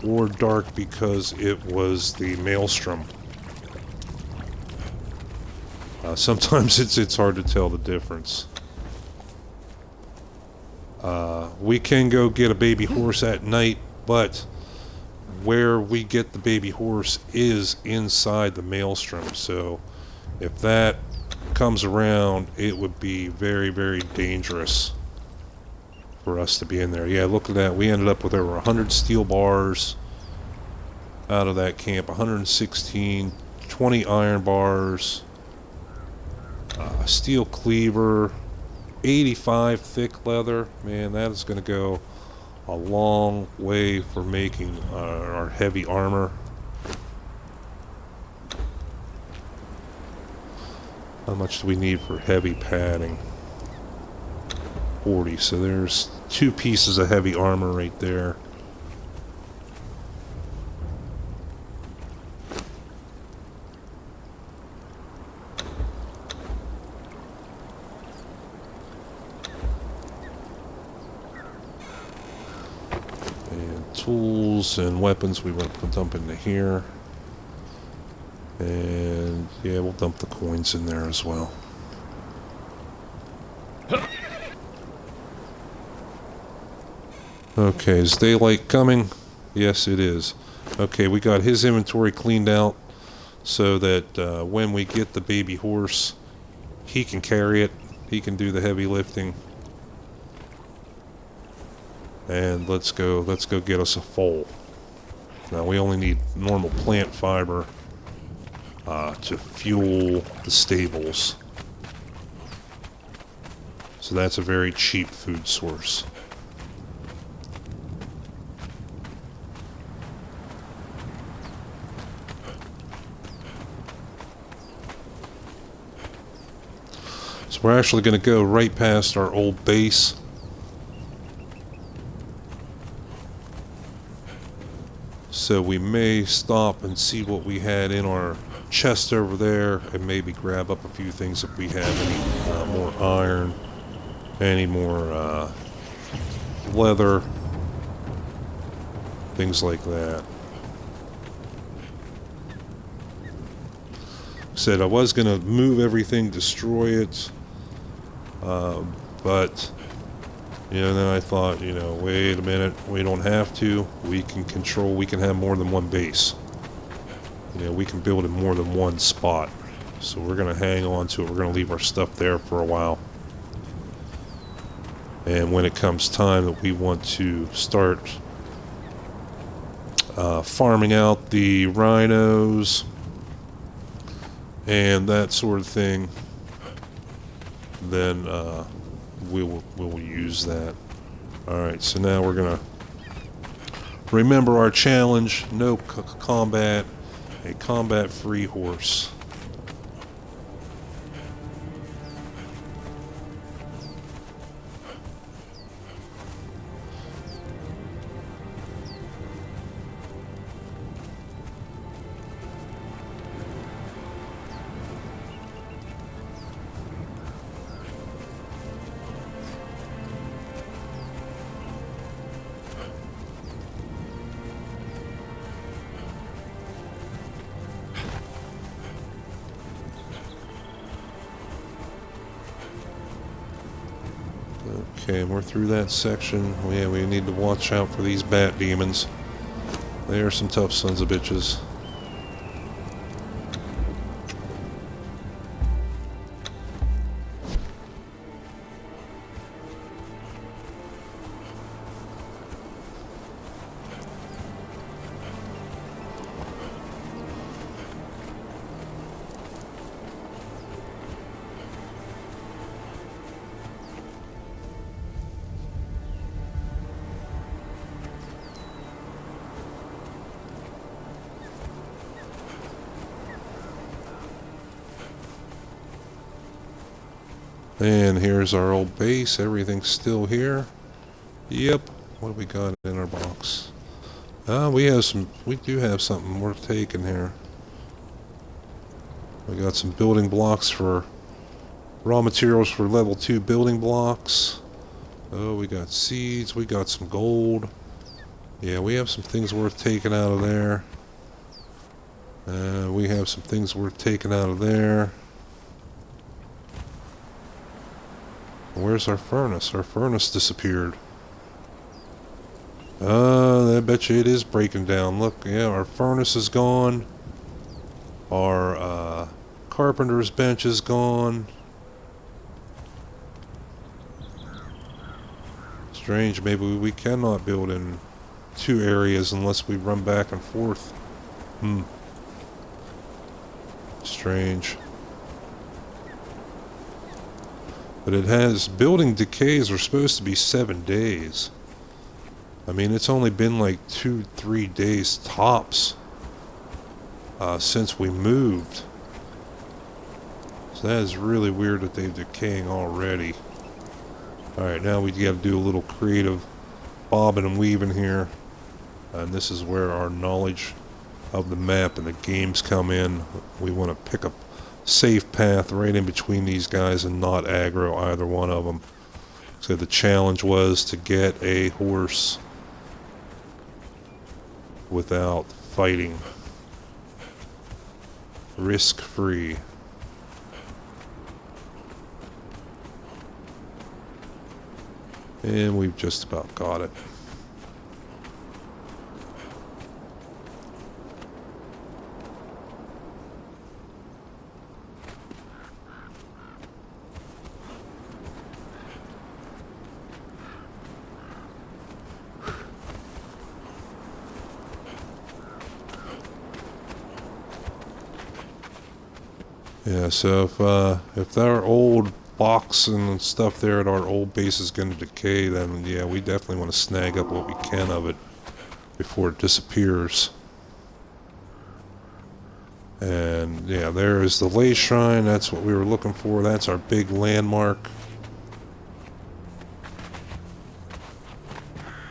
or dark because it was the maelstrom. Sometimes it's hard to tell the difference. We can go get a baby horse at night, but where we get the baby horse is inside the maelstrom. So if that comes around, it would be very, very dangerous for us to be in there. Yeah, look at that. We ended up with over 100 steel bars out of that camp. 116, 20 iron bars, a steel cleaver, 85 thick leather. Man, that is going to go a long way for making our heavy armor. How much do we need for heavy padding? 40, so there's 2 pieces of heavy armor right there. And tools and weapons we want to dump into here. And yeah, we'll dump the coins in there as well. Okay, is daylight coming? Yes, it is. Okay, we got his inventory cleaned out so that when we get the baby horse, he can carry it. He can do the heavy lifting. And let's go get us a foal. Now we only need normal plant fiber to fuel the stables. So that's a very cheap food source. So we're actually going to go right past our old base. So we may stop and see what we had in our chest over there and maybe grab up a few things if we have any more iron, any more leather, things like that. Said I was going to move everything, destroy it, but you know, then I thought, you know, wait a minute, we don't have to. We can have more than one base. You know, we can build in more than one spot. So we're going to hang on to it. We're going to leave our stuff there for a while. And when it comes time that we want to start farming out the rhinos and that sort of thing, then we'll use that. Alright, so now we're gonna remember our challenge: no combat, a combat-free horse. Okay, we're through that section. Yeah, we need to watch out for these bat demons. They are some tough sons of bitches. And here's our old base. Everything's still here. Yep. What do we got in our box? We do have something worth taking here. We got some building blocks for raw materials for level 2 building blocks. Oh, we got seeds. We got some gold. Yeah, we have some things worth taking out of there. We have some things worth taking out of there. Where's our furnace? Our furnace disappeared. I bet you it is breaking down. Look, yeah, our furnace is gone. Our carpenter's bench is gone. Strange, maybe we cannot build in 2 areas unless we run back and forth. Strange. But it has, building decays are supposed to be 7 days. I mean, it's only been like 2-3 days tops since we moved. So that is really weird that they're decaying already. Alright, now we got to do a little creative bobbing and weaving here. And this is where our knowledge of the map and the games come in. We want to pick a safe path right in between these guys and not aggro either one of them. So the challenge was to get a horse without fighting. Risk-free. And we've just about got it. Yeah, so if our old box and stuff there at our old base is going to decay, then yeah, we definitely want to snag up what we can of it before it disappears. And yeah, there is the Lay Shrine. That's what we were looking for. That's our big landmark.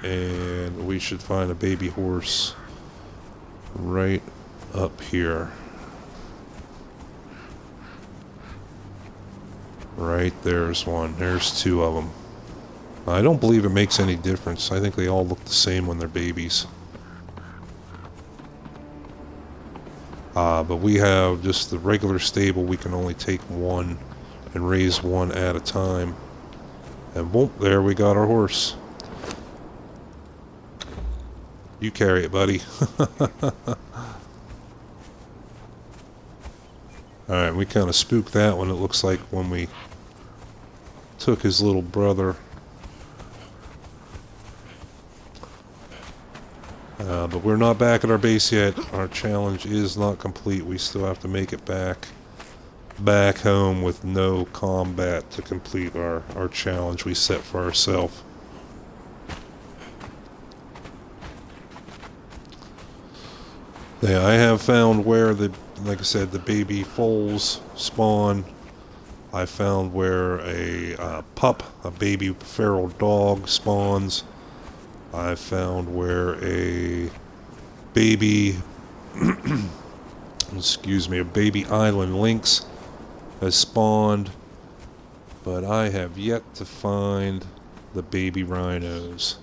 And we should find a baby horse right up here. Right, there's one. There's two of them. I don't believe it makes any difference. I think they all look the same when they're babies. But we have just the regular stable. We can only take one and raise one at a time. And boom, there we got our horse. You carry it, buddy. Alright, we kind of spooked that one, it looks like, when we took his little brother. But we're not back at our base yet. Our challenge is not complete. We still have to make it back home with no combat to complete our challenge we set for ourselves. Yeah, I have found where like I said, the baby foals spawn. I found where a baby feral dog spawns. I found where a baby, excuse me, a baby island lynx has spawned. But I have yet to find the baby rhinos.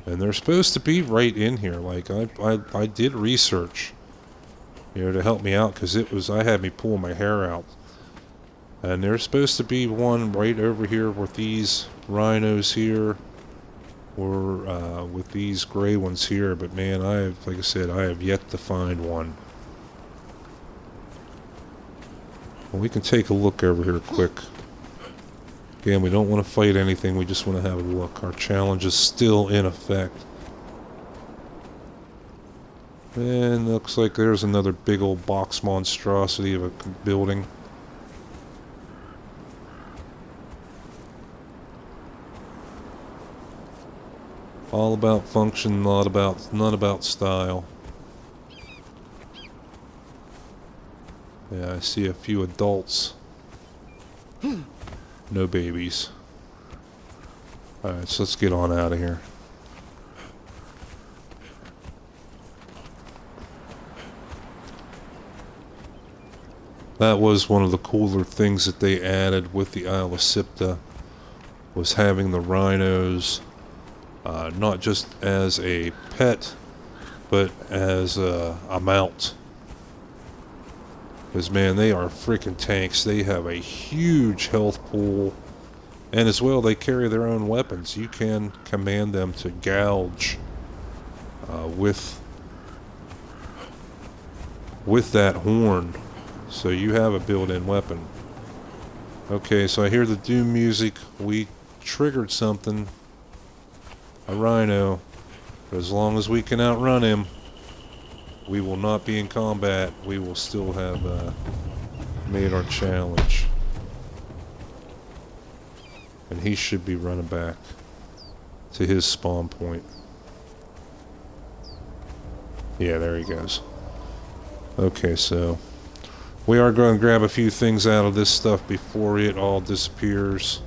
And they're supposed to be right in here. Like, I did research, you know, to help me out, because I had me pull my hair out. And there's supposed to be one right over here with these rhinos here, or with these gray ones here. But man, like I said, I have yet to find one. Well, we can take a look over here quick. Again, we don't want to fight anything, we just want to have a look. Our challenge is still in effect. And looks like there's another big old box monstrosity of a building. All about function, not about style. Yeah, I see a few adults. No babies. Alright, so let's get on out of here. That was one of the cooler things that they added with the Isle of Sipta, was having the rhinos not just as a pet, but as a mount. Because man, they are freaking tanks. They have a huge health pool, and as well they carry their own weapons. You can command them to gouge with that horn, so you have a built-in weapon. Okay, so I hear the doom music. We triggered something, a rhino, but as long as we can outrun him, we will not be in combat. We will still have made our challenge. And he should be running back to his spawn point. Yeah, there he goes. Okay, so we are going to grab a few things out of this stuff before it all disappears.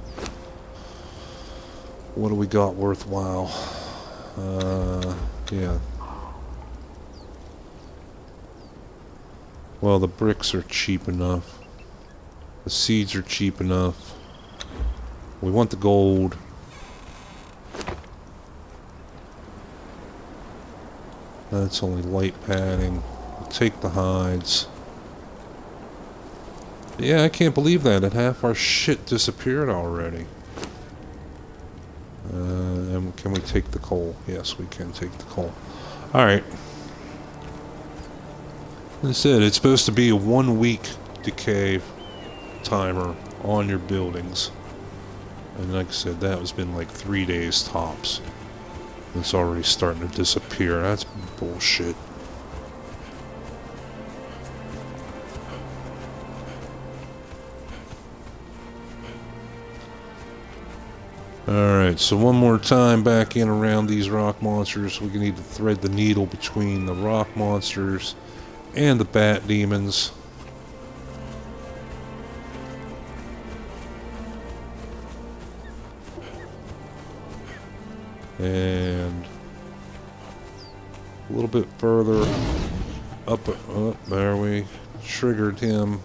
What do we got worthwhile? Yeah. Well, the bricks are cheap enough. The seeds are cheap enough. We want the gold. That's only light padding. We'll take the hides. Yeah, I can't believe that. Half our shit disappeared already. And can we take the coal? Yes, we can take the coal. Alright. As I said, it's supposed to be a 1 week decay timer on your buildings. And like I said, that has been like 3 days tops. It's already starting to disappear. That's bullshit. Alright, so one more time back in around these rock monsters. We need to thread the needle between the rock monsters and the bat demons. And a little bit further up, there we triggered him.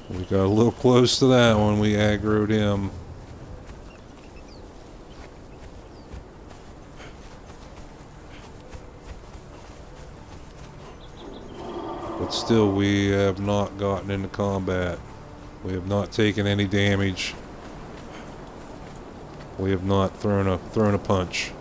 We got a little close to that one. We aggroed him. But still, we have not gotten into combat. We have not taken any damage. We have not thrown a punch.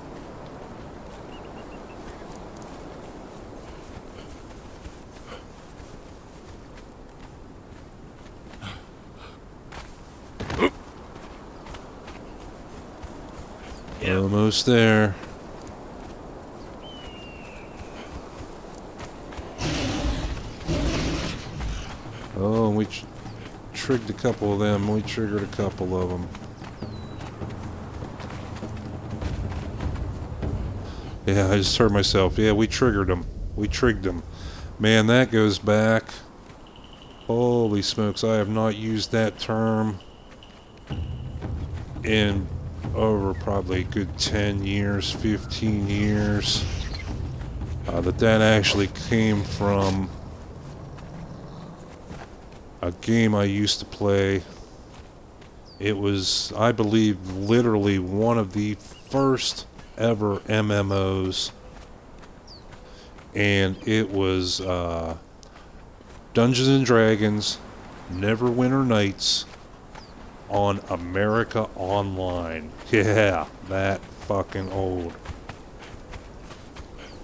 Almost there. Oh, we triggered a couple of them. We triggered a couple of them. Yeah, I just heard myself. Yeah, we triggered them. We trigged them. Man, that goes back. Holy smokes, I have not used that term in over probably a good 10 years, 15 years. That actually came from a game I used to play. It was, I believe, literally one of the first ever MMOs, and it was Dungeons and Dragons Neverwinter Nights on America Online. Yeah, that fucking old.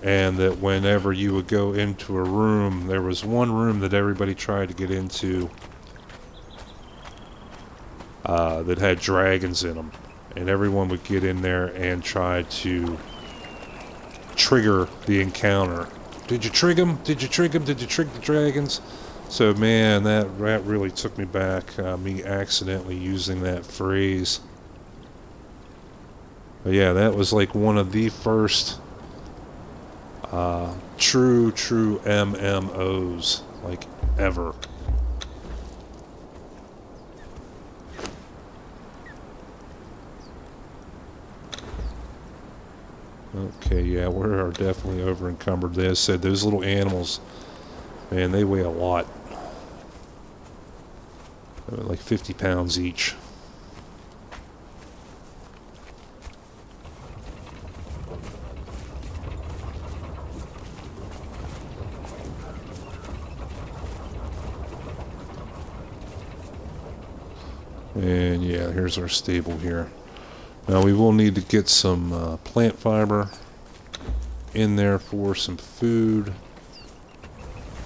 And that whenever you would go into a room, there was one room that everybody tried to get into that had dragons in them. And everyone would get in there and try to trigger the encounter. Did you trig them? Did you trig them? Did you trig the dragons? So man, that really took me back, me accidentally using that phrase. But yeah, that was like one of the first true MMOs, like, ever. Okay, yeah, we are definitely over encumbered. As I said, those little animals, man, they weigh a lot. Like 50 pounds each. And yeah, here's our stable here. Now we will need to get some plant fiber in there for some food,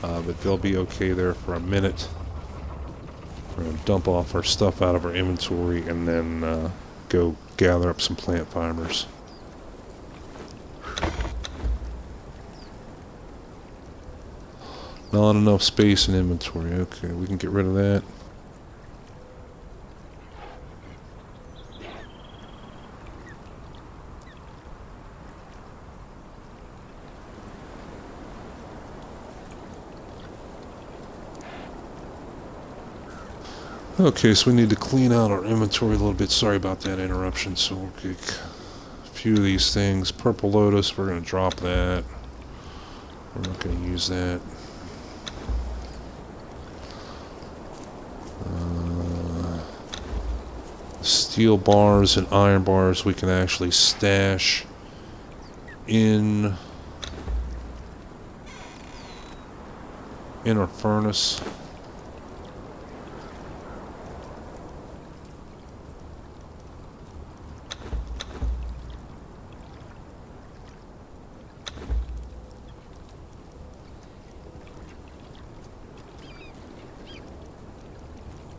but they'll be okay there for a minute. We're going to dump off our stuff out of our inventory and then go gather up some plant fibers. Not enough space in inventory. Okay, we can get rid of that. Okay, so we need to clean out our inventory a little bit. Sorry about that interruption. So we'll get a few of these things. Purple Lotus, we're going to drop that. We're not going to use that. Steel bars and iron bars we can actually stash in our furnace.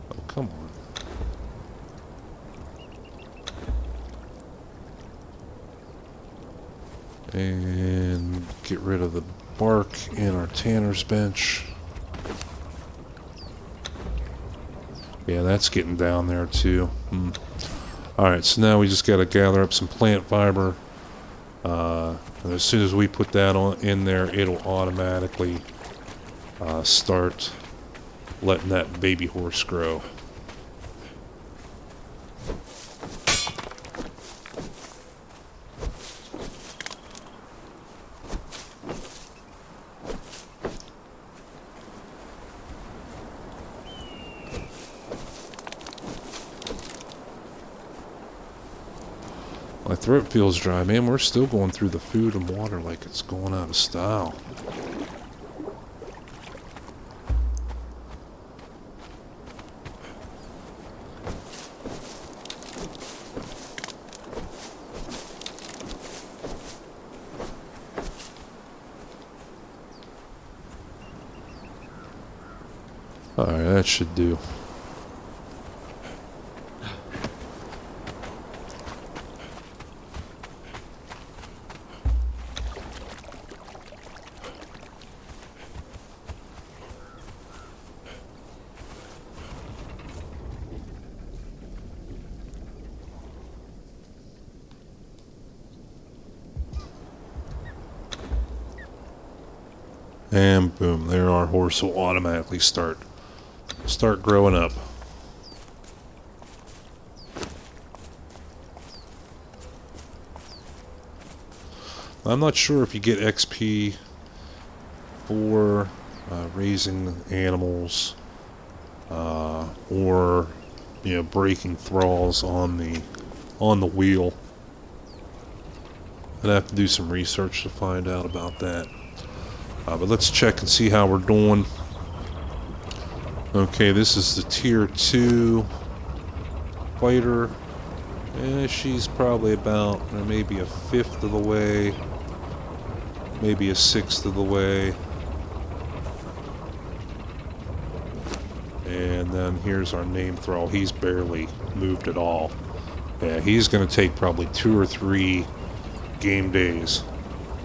Oh, come on. And get rid of the bark in our tanner's bench. Yeah, that's getting down there too. Alright, so now we just got to gather up some plant fiber. And as soon as we put that in there, it'll automatically start letting that baby horse grow. My throat feels dry, man. We're still going through the food and water like it's going out of style. Alright, that should do. And boom, there our horse will automatically start growing up. I'm not sure if you get XP for raising animals or breaking thralls on the wheel. I'd have to do some research to find out about that. But let's check and see how we're doing. Okay, this is the tier 2 fighter. She's probably about maybe a fifth of the way, maybe a sixth of the way. And then here's our name thrall. He's barely moved at all. Yeah, he's going to take probably 2 or 3 game days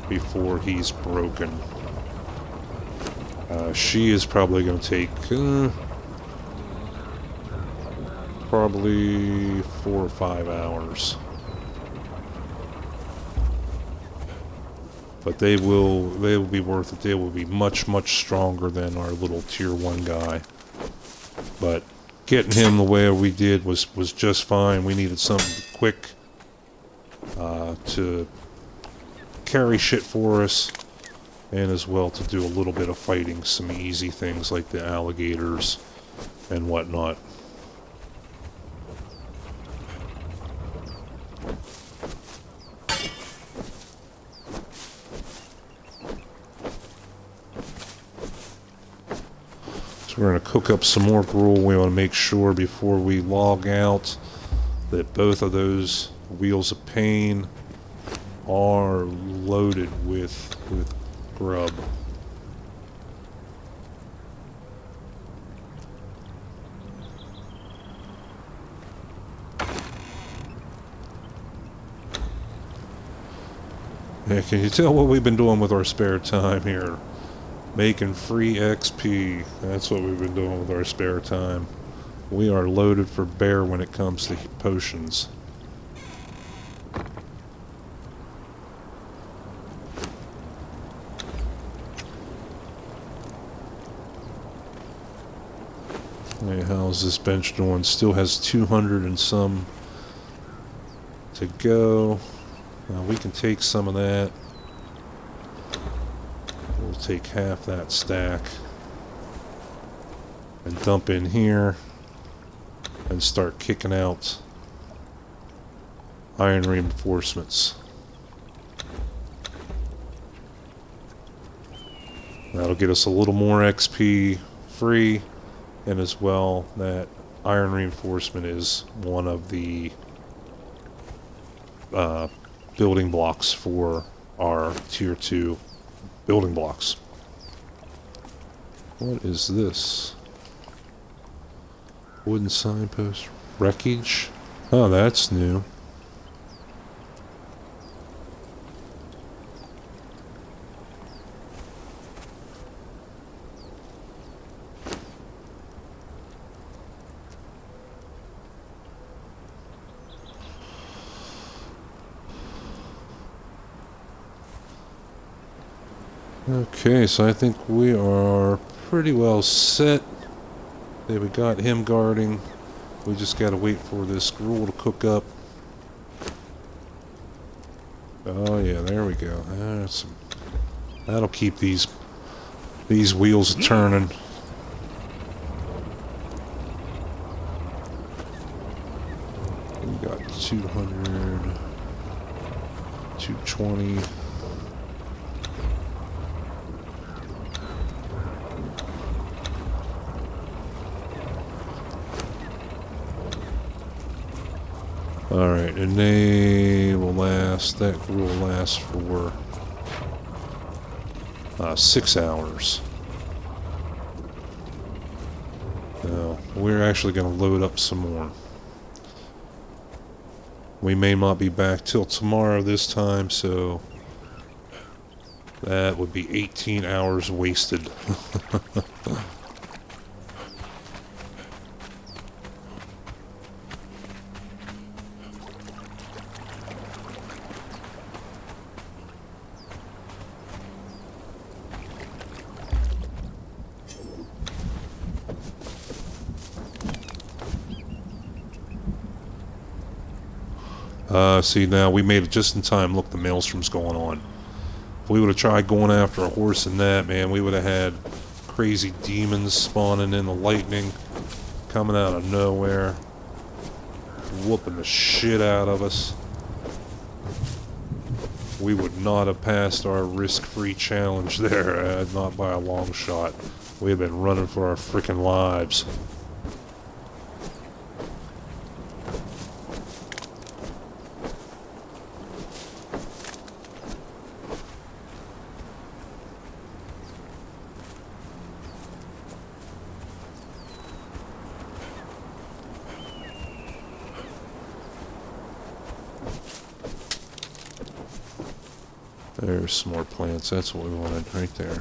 before he's broken. She is probably going to take probably 4 or 5 hours. But they will be worth it. They will be much stronger than our little tier 1 guy. But getting him the way we did was just fine. We needed something quick to carry shit for us. And as well to do a little bit of fighting, some easy things like the alligators and whatnot. So we're going to cook up some more gruel. We want to make sure before we log out that both of those wheels of pain are loaded with grub. Yeah, can you tell what we've been doing with our spare time here? Making free XP. That's what we've been doing with our spare time. We are loaded for bear when it comes to potions. Hey, how's this bench doing? Still has 200 and some to go. Now we can take some of that. We'll take half that stack and dump in here and start kicking out iron reinforcements. That'll get us a little more XP free. And as well, that iron reinforcement is one of the building blocks for our tier 2 building blocks. What is this? Wooden signpost. Wreckage? Oh, that's new. Okay, so I think we are pretty well set. There, we got him guarding. We just gotta wait for this gruel to cook up. Oh yeah, there we go. That'll keep these wheels turning. We got 200, 220. Alright, and they will last, that will last for 6 hours. Now, we're actually going to load up some more. We may not be back till tomorrow this time, so that would be 18 hours wasted. See, now we made it just in time. Look, the maelstrom's going on. If we would have tried going after a horse in that, man, we would have had crazy demons spawning in the lightning, coming out of nowhere, whooping the shit out of us. We would not have passed our risk-free challenge there, not by a long shot. We had been running for our freaking lives. There's some more plants. That's what we wanted right there.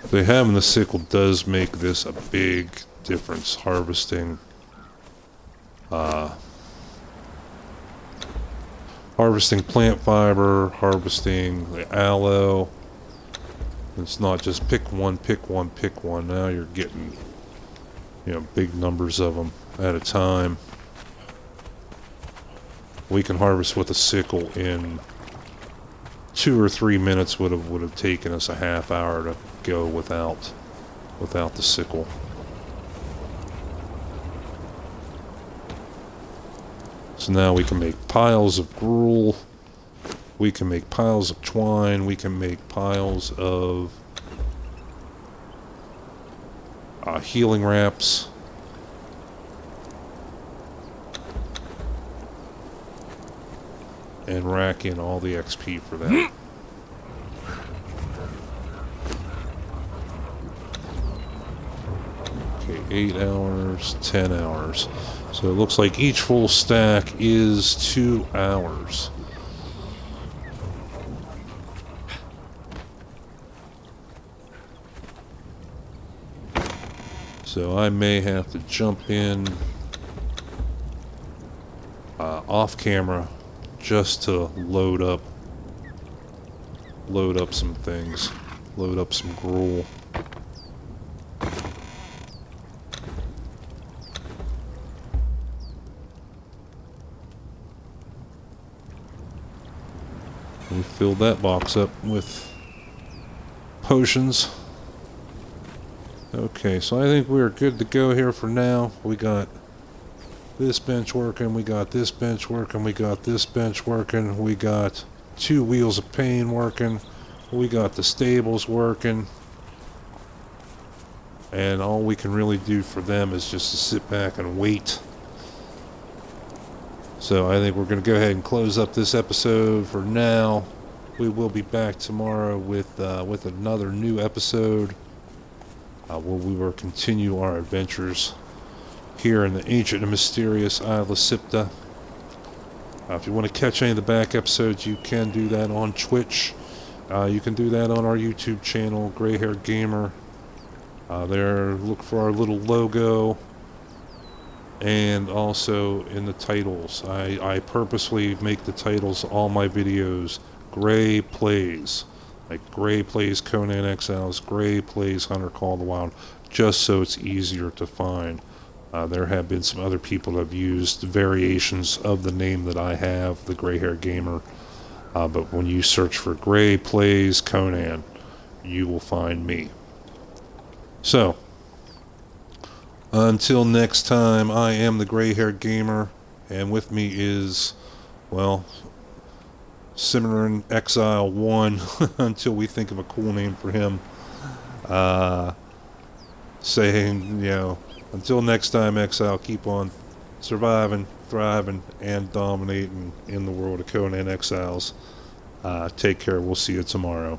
So having the sickle does make this a big difference. Harvesting plant fiber, harvesting the aloe. It's not just pick one, pick one, pick one. Now you're getting, big numbers of them at a time. We can harvest with a sickle in 2 or 3 minutes. Would have taken us a half hour to go without the sickle. So now we can make piles of gruel, we can make piles of twine, we can make piles of healing wraps. And rack in all the XP for that. Okay, 8 hours, 10 hours. So it looks like each full stack is 2 hours. So I may have to jump in off camera just to load up some things, load up some gruel. We filled that box up with potions. Okay, so I think we're good to go here for now. We got this bench working, we got this bench working, we got this bench working, we got 2 wheels of pain working, we got the stables working. And all we can really do for them is just to sit back and wait. So I think we're going to go ahead and close up this episode for now. We will be back tomorrow with another new episode where we will continue our adventures here in the ancient and mysterious Isle of Sipta. If you want to catch any of the back episodes, you can do that on Twitch. You can do that on our YouTube channel, Gray Haired Gamer. There, look for our little logo, and also in the titles. I purposely make the titles of all my videos Gray Plays. Like Gray Plays Conan Exiles, Gray Plays Hunter Call of the Wild, just so it's easier to find. There have been some other people that have used variations of the name that I have, the Gray Hair Gamer. But when you search for Gray Plays Conan, you will find me. So, until next time, I am the Gray Hair Gamer, and with me is, well, Cimarron Exile 1, until we think of a cool name for him. Saying, until next time, Exile, keep on surviving, thriving, and dominating in the world of Conan Exiles. Take care. We'll see you tomorrow.